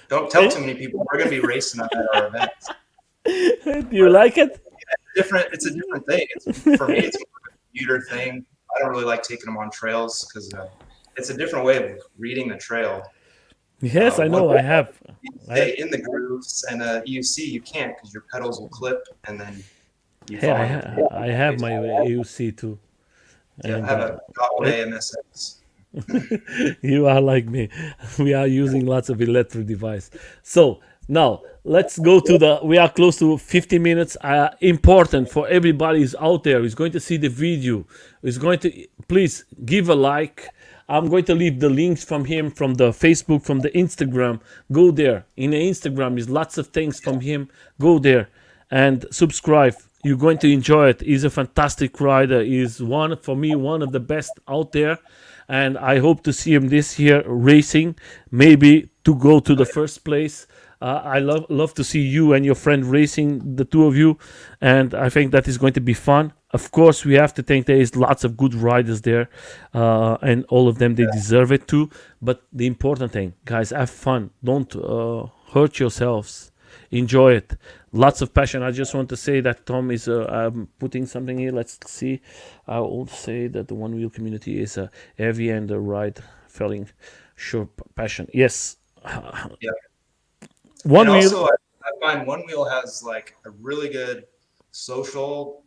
don't tell Eh? too many people. We're going to be racing them at our events. Do you But like it? different. It's a different thing. It's for me. It's more of a commuter thing. I don't really like taking them on trails because it's a different way of reading the trail. Yes, I One know. I have. you I have. stay in the grooves, and you see you can't because your pedals will clip, and then you Hey, fall on your I have my AUC too, yeah. I and have a it, Gotway MSX. you are like me. We are using lots of electric device. So now let's go to the. We are close to 50 minutes. Important for everybody who's out there who's going to see the video. Is going to please give a like. I'm going to leave the links from him, from the Facebook, from the Instagram. Go there. In the Instagram is lots of things from him. Go there and subscribe. You're going to enjoy it. He's a fantastic rider. He's one for me, one of the best out there, and I hope to see him this year racing, maybe to go to the first place. I love to see you and your friend racing, the two of you, and I think that is going to be fun. Of course, we have to think there is lots of good riders there, and all of them they deserve it too. But the important thing, guys, have fun. Don't hurt yourselves. Enjoy it. Lots of passion. I just want to say that Tom is putting something here. Let's see. I will say that the one wheel community is heavy and the ride feeling sure passion. Yes, Yeah, and one wheel. also I find One Wheel has like a really good social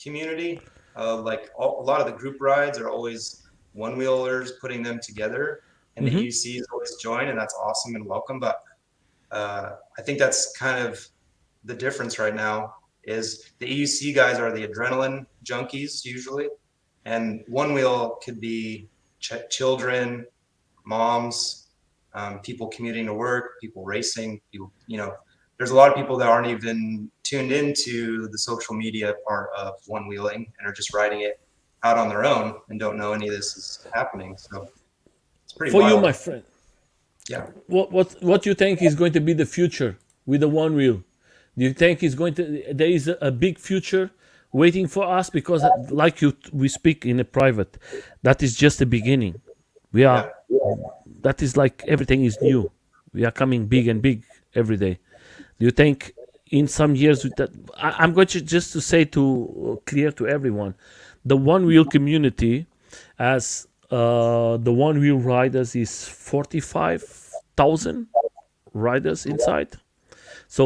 community. A lot of the group rides are always one wheelers putting them together, and the Hmm. EUCs always join, and that's awesome and welcome. But I think that's kind of the difference right now is the EUC guys are the adrenaline junkies usually, and one wheel could be children, moms, people commuting to work, people racing, people, there's a lot of people that aren't even tuned into the social media part of one wheeling and are just riding it out on their own and don't know any of this is happening. So it's pretty For you, my wild. friend, Yeah. what you think is going to be the future with the one wheel? Do you think is going to there is a big future waiting for us? Because like you, we speak in a private. That is just the beginning. We are Yeah. that is like everything is new. We are coming big and big every day. Do you think in some years that I'm going to just to say to clear to everyone, the one wheel community as the one wheel riders is 45,000 riders inside. So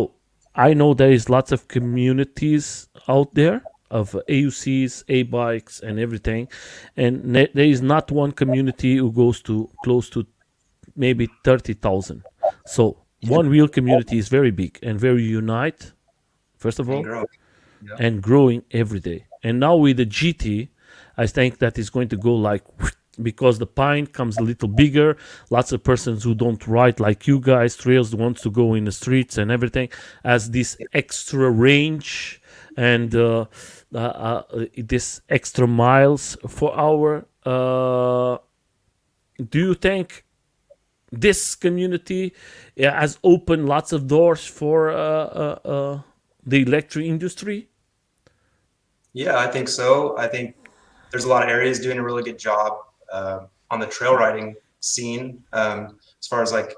I know there is lots of communities out there of AUCs, A bikes, and everything, and there is not one community who goes to close to maybe 30,000. So one wheel community is very big and very unite, first of And all, growing. Yeah. and growing every day. And now with the GT, I think that is going to go like because the pine comes a little bigger. Lots of persons who don't ride like you guys, trails wants to go in the streets and everything, as this extra range and this extra miles for our. Do you think this community has opened lots of doors for the electric industry? Yeah, I think so. I think there's a lot of areas doing a really good job on the trail riding scene as far as like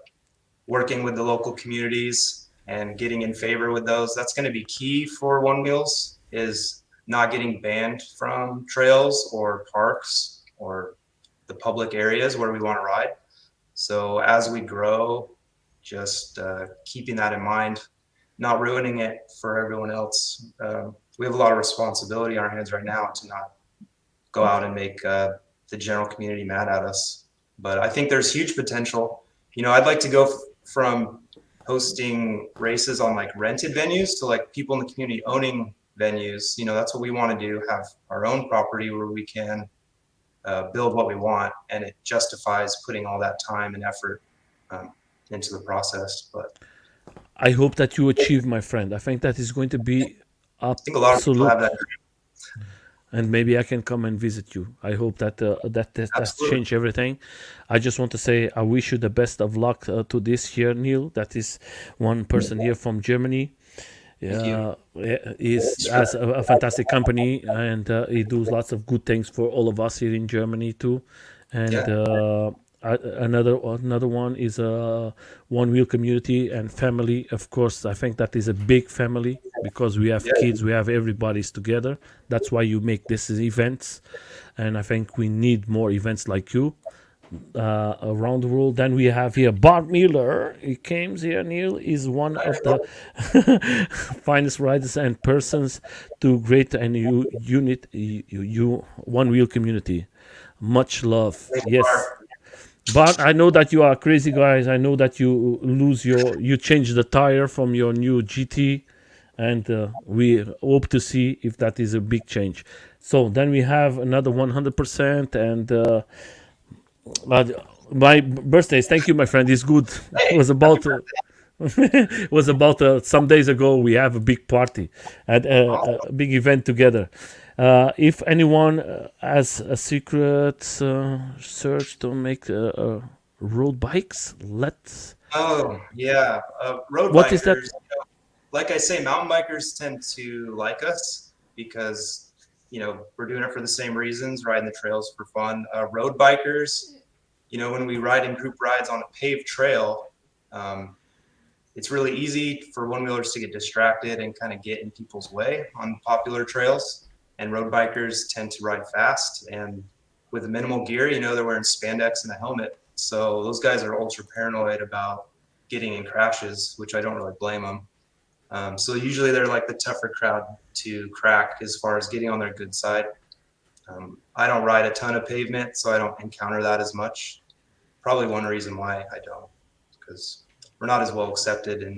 working with the local communities and getting in favor with those. That's going to be key for one wheels is not getting banned from trails or parks or the public areas where we want to ride. So as we grow, just keeping that in mind, not ruining it for everyone else. we have a lot of responsibility on our hands right now to not go out and make the general community mad at us. But I think there's huge potential. I'd like to go from hosting races on like rented venues to like people in the community owning venues. That's what we want to do, have our own property where we can build what we want, and it justifies putting all that time and effort into the process. But I hope that you achieve, my friend. I think that is going to be I think a lot of people absolute. have that dream. And maybe I can come and visit you. I hope that's Absolutely. changed everything. I just want to say I wish you the best of luck to this here, Neil. That is one person here from Germany. Thank you. Is has a fantastic company, and he does lots of good things for all of us here in Germany too. And Yeah. another one is a one wheel community and family. Of course, I think that is a big family because we have Yeah. kids, we have everybody's together. That's why you make these events, and I think we need more events like you around the world. Then we have here Bart Miller. He came here. Neil is one of the finest riders and persons to great and you one wheel community. Much love. Thank you, Yes. Bart. But I know that you are crazy guys. I know that you change the tire from your new GT, and we hope to see if that is a big change. So then we have another 100%, and my birthdays. Thank you, my friend. Is good. It Hey, was happy about birthday. was about some days ago. We have a big party at Awesome. a big event together. If anyone has a secret search to make road bikes, let's. Oh, yeah. Road What is that? bikers, like I say, mountain bikers tend to like us because, we're doing it for the same reasons, riding the trails for fun. Road bikers, when we ride in group rides on a paved trail, um, it's really easy for one wheelers to get distracted and kind of get in people's way on popular trails. And road bikers tend to ride fast. And with minimal gear, they're wearing spandex and a helmet. So those guys are ultra paranoid about getting in crashes, which I don't really blame them. So usually they're like the tougher crowd to crack as far as getting on their good side. I don't ride a ton of pavement, so I don't encounter that as much. Probably one reason why I don't, because we're not as well accepted in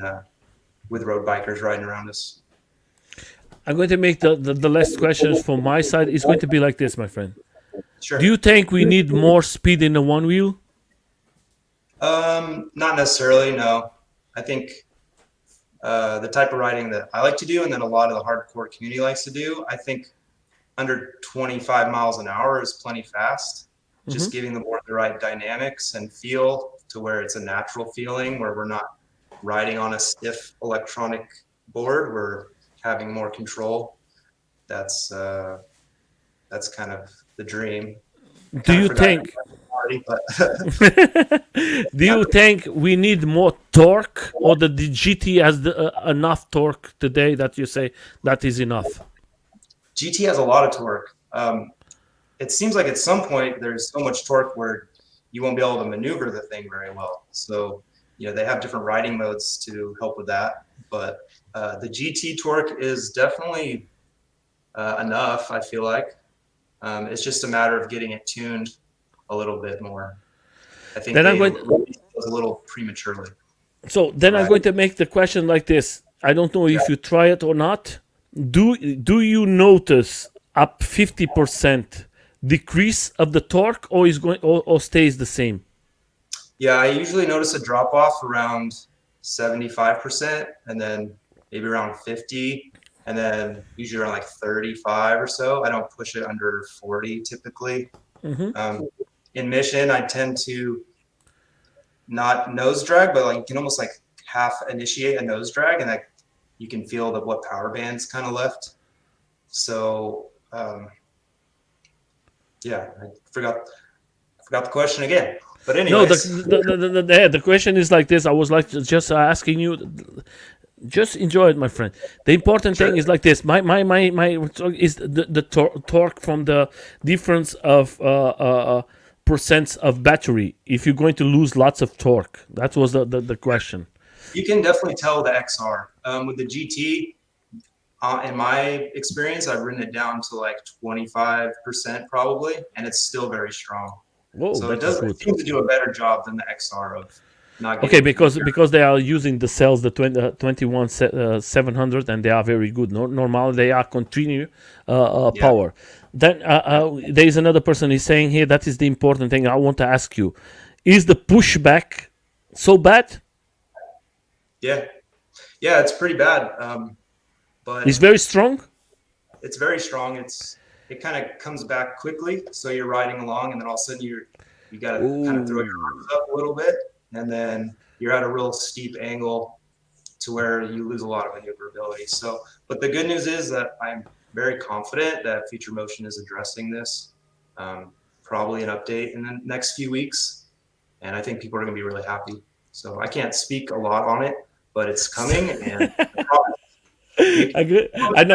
with road bikers riding around us. I'm going to make the last questions from my side. It's going to be like this, my friend. Do Sure. you think we need more speed in the one wheel? Not necessarily, no. I think the type of riding that I like to do and that a lot of the hardcore community likes to do, I think under 25 miles an hour is plenty fast. Hmm. Just giving the board the right dynamics and feel to where it's a natural feeling, where we're not riding on a stiff electronic board. We're having more control. That's kind of the dream. Do Kind of you forgot think? already, but Do you think we need more torque, or the GT has enough torque today that you say that is enough? GT has a lot of torque. It seems like at some point there's so much torque where you won't be able to maneuver the thing very well. So, they have different riding modes to help with that. But the GT torque is definitely enough, I feel like. It's just a matter of getting it tuned a little bit more. I think Then I'm they going. released it a little prematurely. So then I'm Right. going to make the question like this. I don't know if you try it or not. Do you notice up 50% decrease of the torque, or is going or stays the same? Yeah, I usually notice a drop off around 75% and then maybe around 50 and then usually around like 35 or so. I don't push it under 40 typically. In mission, I tend to not nose drag, but like you can almost like half initiate a nose drag and like you can feel what power band's kind of left. So yeah, I forgot the question again. But No, anyways, the question is like this. I was like just asking you. Just enjoy it, my friend. The important sure. thing is like this. My is the torque from the difference of percents of battery. If you're going to lose lots of torque, that was the question. You can definitely tell the XR. With the GT, In my experience, I've written it down to like 25% probably, and it's still very strong. Whoa, So that is it good. seems to do a better job than the XR of not Okay, getting any. because they are using the cells, the 21 700, and they are very good. Normally, they are continue Yeah, power. Then there is another person is saying here that is the important thing. I want to ask you: is the pushback so bad? yeah, yeah. It's pretty bad, It's but very strong. it's very strong. It kind of comes back quickly, so you're riding along, and then all of a sudden you got to kind of throw your Oh, arms up a little bit, and then you're at a real steep angle to where you lose a lot of maneuverability. So, but the good news is that I'm very confident that Future Motion is addressing this. Probably an update in the next few weeks, and I think people are going to be really happy. So I can't speak a lot on it, but it's coming, and you, I'm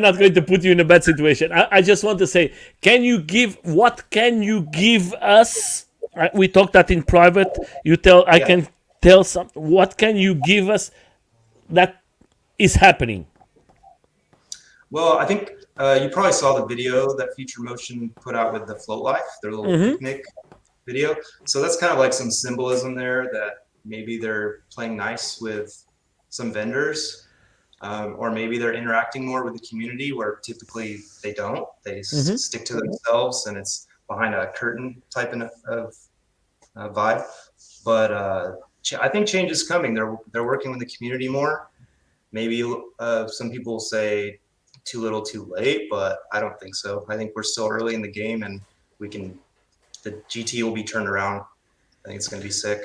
not going to put you in a bad situation. I just want to say, can you give what can you give us? We talked that in private. You tell I yeah. can tell some. What can you give us that is happening? Well, I think you probably saw the video that Future Motion put out with the Float Life, their little picnic video. So that's kind of like some symbolism there that maybe they're playing nice with some vendors, or maybe they're interacting more with the community where typically they don't. They stick to themselves and it's behind a curtain type of vibe. But I think change is coming. They're working with the community more. Maybe some people say too little, too late, but I don't think so. I think we're still early in the game, and the GT will be turned around. I think it's going to be sick.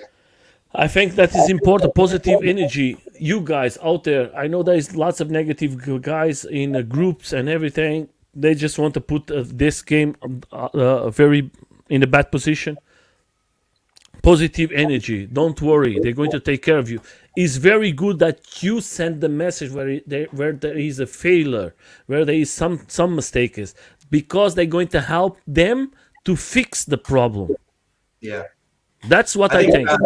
I think that is important. Positive energy. You guys out there, I know there is lots of negative guys in groups and everything. They just want to put this game very in a bad position. Positive energy. Don't worry, they're going to take care of you. It's very good that you send the message where there is a failure, where there is some mistakes, because they're going to help them to fix the problem. Yeah, That's what I I think think.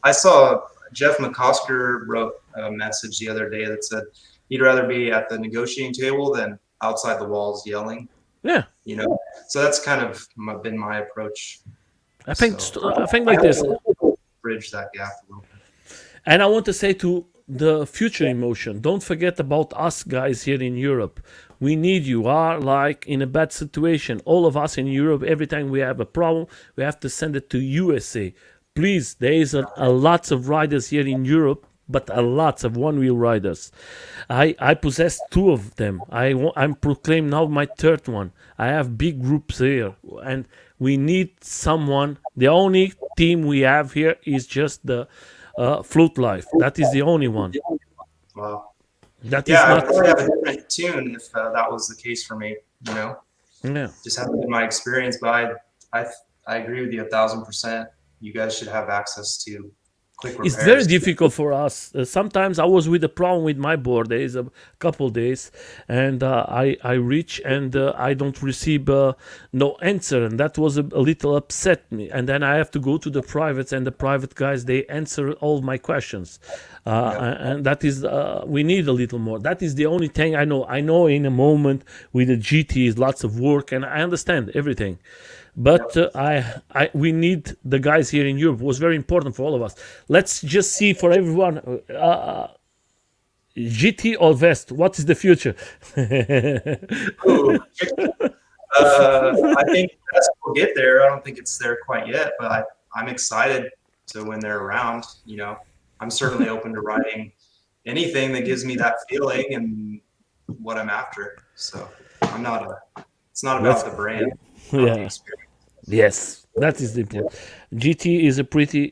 I saw Jeff McCosker wrote a message the other day that said he'd rather be at the negotiating table than outside the walls yelling. Yeah, You know, so that's kind of been my approach. So I think I like hope this. we'll bridge that gap a little bit. And I want to say to the future emotion, don't forget about us guys here in Europe. We need you. Are like in a bad situation. All of us in Europe, every time we have a problem, we have to send it to USA. Please, there is a lots of riders here in Europe, but a lots of one-wheel riders. I possess two of them. I'm proclaimed now my third one. I have big groups here, and we need someone. The only team we have here is just the Flute Life. That is the only one. Wow. That is Yeah, I'd not. probably have a different tune if that was the case for me. You know, Yeah. just haven't been my experience, but I I agree with you 1,000%. You guys should have access to quick It's very repairs. difficult for us. Sometimes I was with a problem with my board. There is a couple days, and I reach and I don't receive no answer, and that was a little upset me. And then I have to go to the privates, and the private guys they answer all my questions, Yeah. and that is we need a little more. That is the only thing I know. I know in a moment with the GT is lots of work, and I understand everything. But Yep. we need the guys here in Europe. It was very important for all of us. Let's just see for everyone, GT or Vest. What is the future? Ooh, I think that's we'll get there. I don't think it's there quite yet, but I'm excited to when they're around. You know, I'm certainly open to writing anything that gives me that feeling and what I'm after. So I'm not a. It's not Let's about the brand, about the yeah. experience. Yes, that is the Yeah. important. GT is a pretty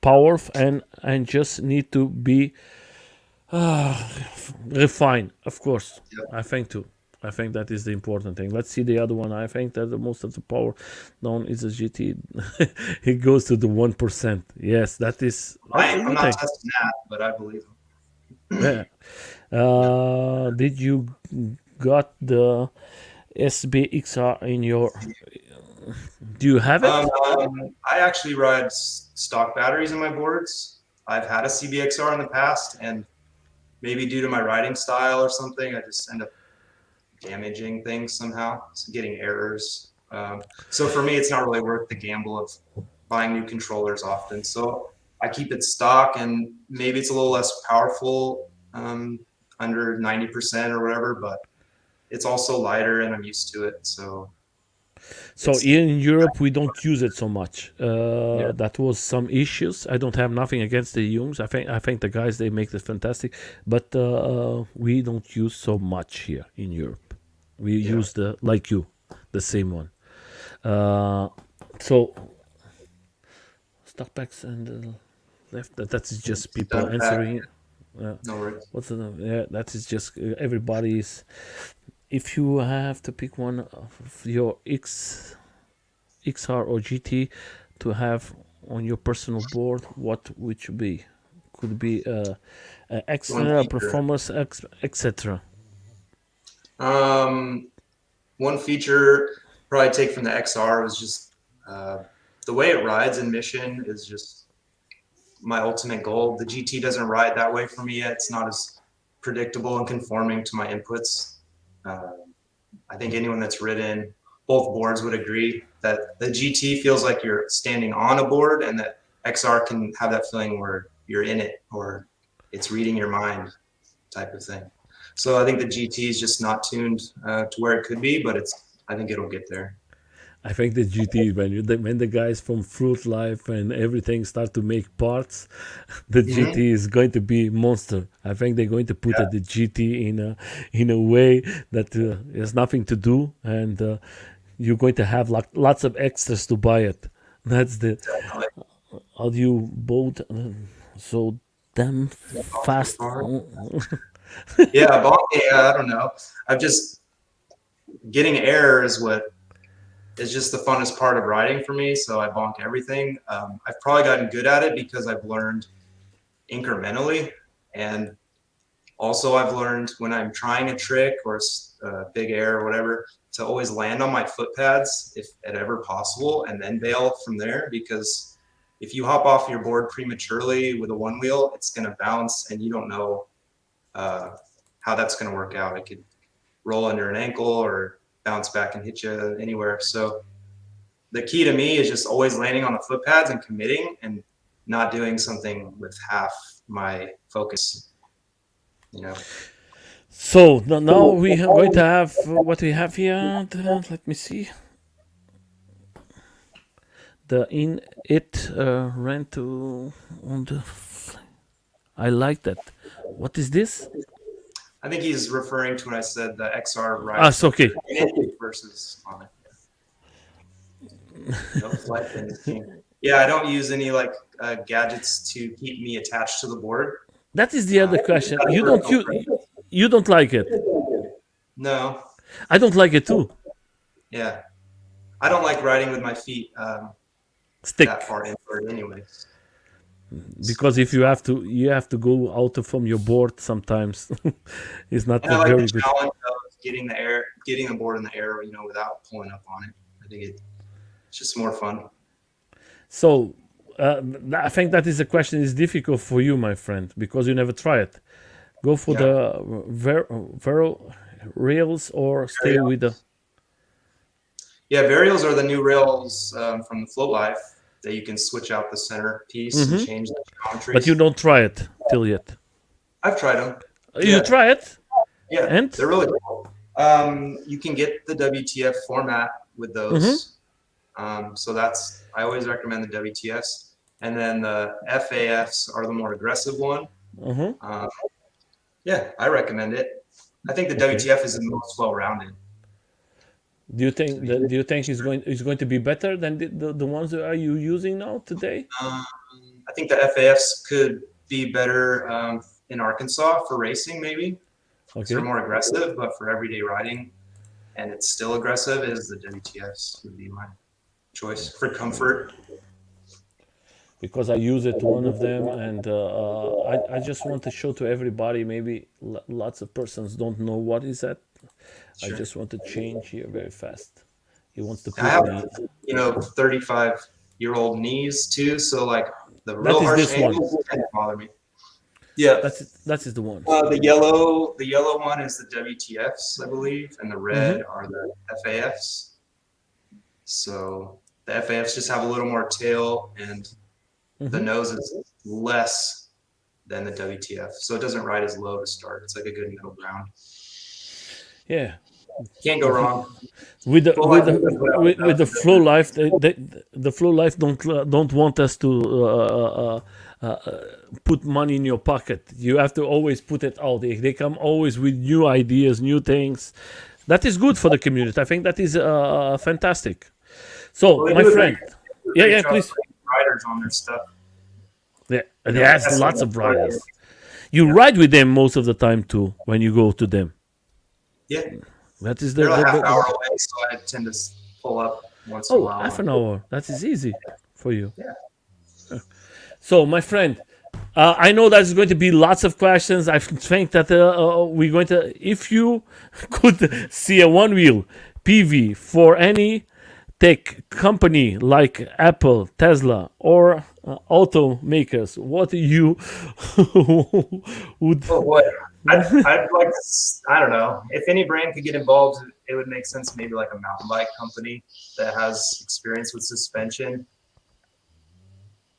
powerful and just need to be refined, of course. Yeah. I think too. I think that is the important thing. Let's see the other one. I think that the most of the power known is a GT. It goes to the 1%. Yes, that's a I'm good not thing. testing that, but I believe them. Yeah. Did you got the SBXR in your? Do you have it? I actually ride stock batteries in my boards. I've had a CBXR in the past, and maybe due to my riding style or something, I just end up damaging things somehow, so getting errors. So for me, it's not really worth the gamble of buying new controllers often. So I keep it stock, and maybe it's a little less powerful, under 90% or whatever, but it's also lighter, and I'm used to it. So So it's here in Europe, we don't use it so much. yeah, That was some issues. I don't have nothing against the Jungs. I think the guys they make this fantastic, but we don't use so much here in Europe. We yeah. use the like you, the same one. So stock packs and left. That is just people Done pack. answering. Uh, No worries. what's the yeah? That is just everybody's. If you have to pick one of your XR or GT to have on your personal board, what would you be? Could be One extra feature. performance, etc. Um, One feature probably take from the XR was just uh, the way it rides in mission is just my ultimate goal. The GT doesn't ride that way for me yet. It's not as predictable and conforming to my inputs. Uh, I think anyone that's ridden both boards would agree that the GT feels like you're standing on a board, and that XR can have that feeling where you're in it or it's reading your mind type of thing. So I think the GT is just not tuned to where it could be, but I think it'll get there. I think the GT when the guys from Fruit Life and everything start to make parts, the Mm-hmm. GT is going to be monster. I think they're going to put Yeah, the GT in a way that has nothing to do, and you're going to have like lots of extras to buy it. That's the definitely. audio boat so damn Off your fast. car. Yeah, bonking, I don't know. I've just getting air is what is just the funnest part of riding for me. So I bonk everything. I've probably gotten good at it because I've learned incrementally, and also I've learned when I'm trying a trick or big air or whatever to always land on my foot pads if at ever possible, and then bail from there, because if you hop off your board prematurely with a one wheel, it's going to bounce, and you don't know uh, how that's going to work out. It could roll under an ankle or bounce back and hit you anywhere. So the key to me is just always landing on the foot pads and committing, and not doing something with half my focus, you know. So now we are going to have what we have here. Let me see. The in it ran to on the. I like that. What is this? I think he's referring to when I said the XR Ah, rides it's okay. in it versus on it. No flight thing. Yeah, I don't use any like gadgets to keep me attached to the board. That is the other question. That's You don't personal you don't like it. No, I don't like it too. yeah, I don't like riding with my feet that Stick. far inward, anyways. Because if you have to go out from your board sometimes. It's not And a I like the very good. challenge of getting the board in the air, without pulling up on it. I think it's just more fun. So I think that is a question is difficult for you, my friend, because you never try it. Go for Yeah, the Vero rails or stay Ariel. with the. Yeah, varials are the new rails from the Float Life that you can switch out the center piece and Hmm. change the But you geometries. don't try it till yet. I've tried them. You Yeah, try it yeah, and. they're really cool. You can get the WTF format with Hmm. those. So I always recommend the WTFs. And then the FAFs are the more aggressive one. Hmm. Um, yeah, I recommend it. I think the Okay. WTF is the most well-rounded, to be. Do you think it's going to be better than the ones that are you using now today? Um, I think the FAFs could be better in Arkansas for racing, maybe, because they're Okay. more aggressive. But for everyday riding, and it's still aggressive, is the WTFs would be my choice for comfort. Because I use it one of them, and I just want to show to everybody. Maybe lots of persons don't know what is that. I Sure. just want to change here very fast. He wants to I put have, the. 35-year-old knees too, so like the That real is harsh this one. angles tend to bother me. Yeah. That is the one. The yellow one is the WTFs, I believe, and the Mm-hmm. red are the FAFs. So the FAFs just have a little more tail, and the Mm-hmm. nose is less than the WTF, so it doesn't ride as low to start. It's like a good middle ground. Yeah. Can't go wrong. with the Full with life the doesn't put out with the nothing flow different. life the flow life don't want us to put money in your pocket. You have to always put it out. They come always with new ideas, new things. That is good for the community. I think that is fantastic. So Well, they my do a great, friend, they do a yeah, great yeah, job please. putting riders on their stuff. Yeah, You know, there's testing lots the of flow. riders. You Yeah, ride with them most of the time too when you go to them. yeah. That is They're a half the hour away, so I tend to pull up once in a oh, while. half an hour. That is easy for you. Yeah, So, my friend, I know there's going to be lots of questions. I think that we're going to, if you could see a one wheel PV for any tech company like Apple, Tesla, or automakers, what you would. oh boy, I'd like I don't know, if any brand could get involved, it would make sense. Maybe like a mountain bike company that has experience with suspension.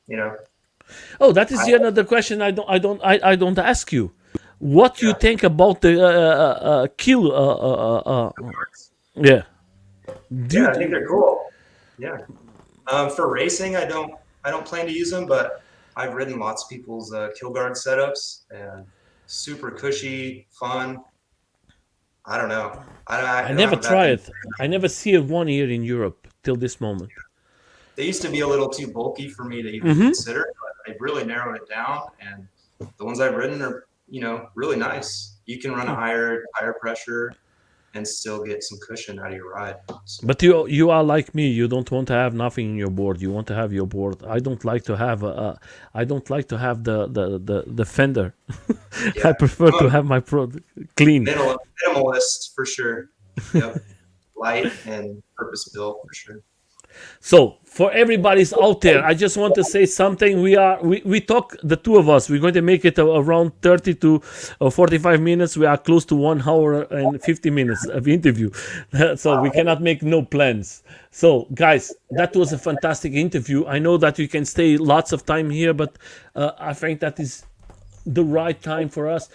You know, Oh, that is I, the another question I don't ask you. What you yeah, think about the kill? Yeah. Do yeah, I think they're you, cool. Yeah, for racing, I don't plan to use them, but I've ridden lots of people's kill guard setups and super cushy, fun. I don't know. I I don't never have a bad try thing. it. I never see it one here in Europe till this moment. They used to be a little too bulky for me to even Mm-hmm. consider, but they've really narrowed it down. And the ones I've ridden are, really nice. You can run a higher tire pressure and still get some cushion out of your ride. So, But you are like me. You don't want to have nothing in your board. You want to have your board. I don't like to have I don't like to have the fender. yeah, I prefer I'm to a have my product clean. minimalist for sure. Yep, light and purpose built for sure. So for everybody's out there, I just want to say something. We talk the two of us. We're going to make it around 30 to 45 minutes. We are close to 1 hour and 50 minutes of interview, so we cannot make no plans. So guys, that was a fantastic interview. I know that you can stay lots of time here, but I think that is the right time for us.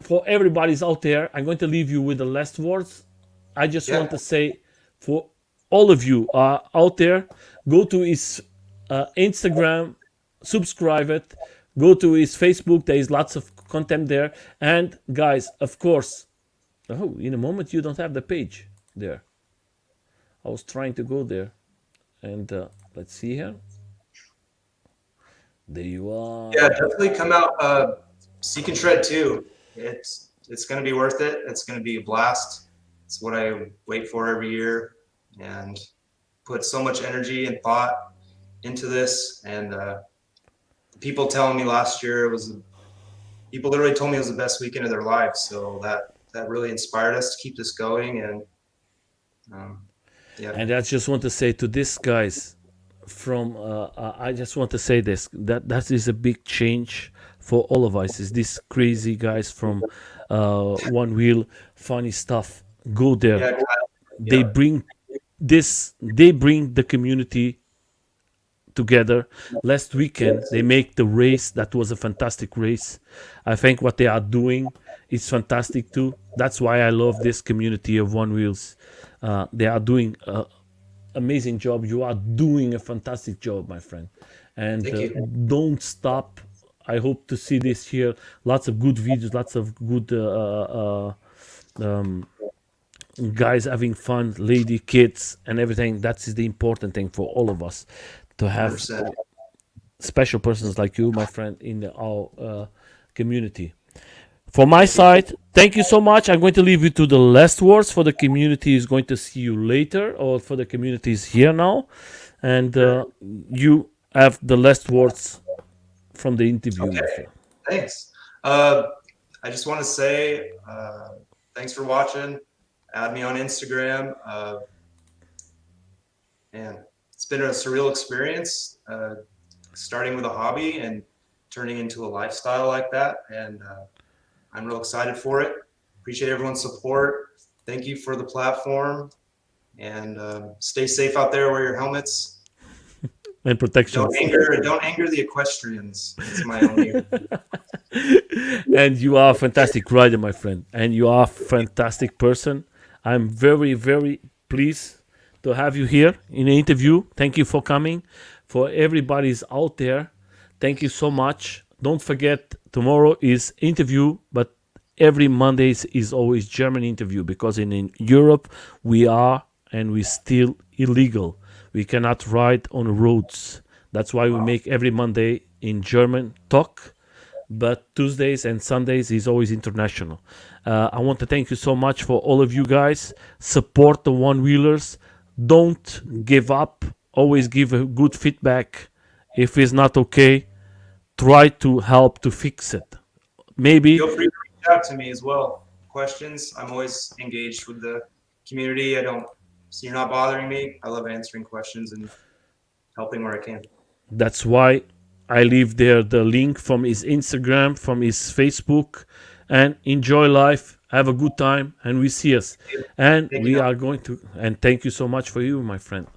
For everybody's out there, I'm going to leave you with the last words. I just Yeah, want to say for all of you out there, go to his Instagram, subscribe it, go to his Facebook. There is lots of content there. And guys, of course, oh, in a moment you don't have the page there. I was trying to go there, and let's see here. There you yeah, are. definitely come out. Seek and Shred too. It's going to be worth it. It's going to be a blast. It's what I wait for every year, and put so much energy and thought into this. And people telling me last year people literally told me it was the best weekend of their lives. So that really inspired us to keep this going. And um, yeah, And I just want to say to this guys, from I just want to say this, that is a big change for all of us. Is this crazy guys from One Wheel, funny stuff? Go there. yeah, They yeah. bring this. They bring the community together. Last weekend they make the race. That was a fantastic race. I think what they are doing is fantastic too. That's why I love this community of One Wheels. They are doing amazing job. You are doing a fantastic job, my friend, and Thank you. don't stop. I hope to see this here. Lots of good videos, lots of good guys having fun, lady, kids, and everything. That is the important thing for all of us to have 100%. special persons like you, my friend, in our community. For my Thank you. side, thank you so much. I'm going to leave you to the last words. For the community is going to see you later, or for the community is here now, and Sure. you have the last words from the interview, my Okay. friend. Thanks. I just want to say thanks for watching. Add me on Instagram. And it's been a surreal experience, starting with a hobby and turning into a lifestyle like that. And I'm real excited for it. Appreciate everyone's support. Thank you for the platform. And stay safe out there. Wear your helmets. And protection. Don't anger the equestrians. That's my only. And you are a fantastic rider, my friend. And you are a fantastic person. I'm very, very pleased to have you here in the interview. Thank you for coming. For everybody's out there, thank you so much. Don't forget, tomorrow is interview, but every Mondays is always German interview, because in Europe we are and we still illegal. We cannot ride on roads. That's why we make every Monday in German talk, but Tuesdays and Sundays is always international. I want to thank you so much for all of you guys. Support the one wheelers. Don't give up. Always give a good feedback. If it's not okay, try to help to fix it. Maybe Feel free to reach out to me as well. Questions. I'm always engaged with the community. So you're not bothering me. I love answering questions and helping where I can. that's why I leave there the link from his Instagram, from his Facebook, and enjoy life. Have a good time, and we see us. And Thank we you. are going to. And thank you so much for you, my friend.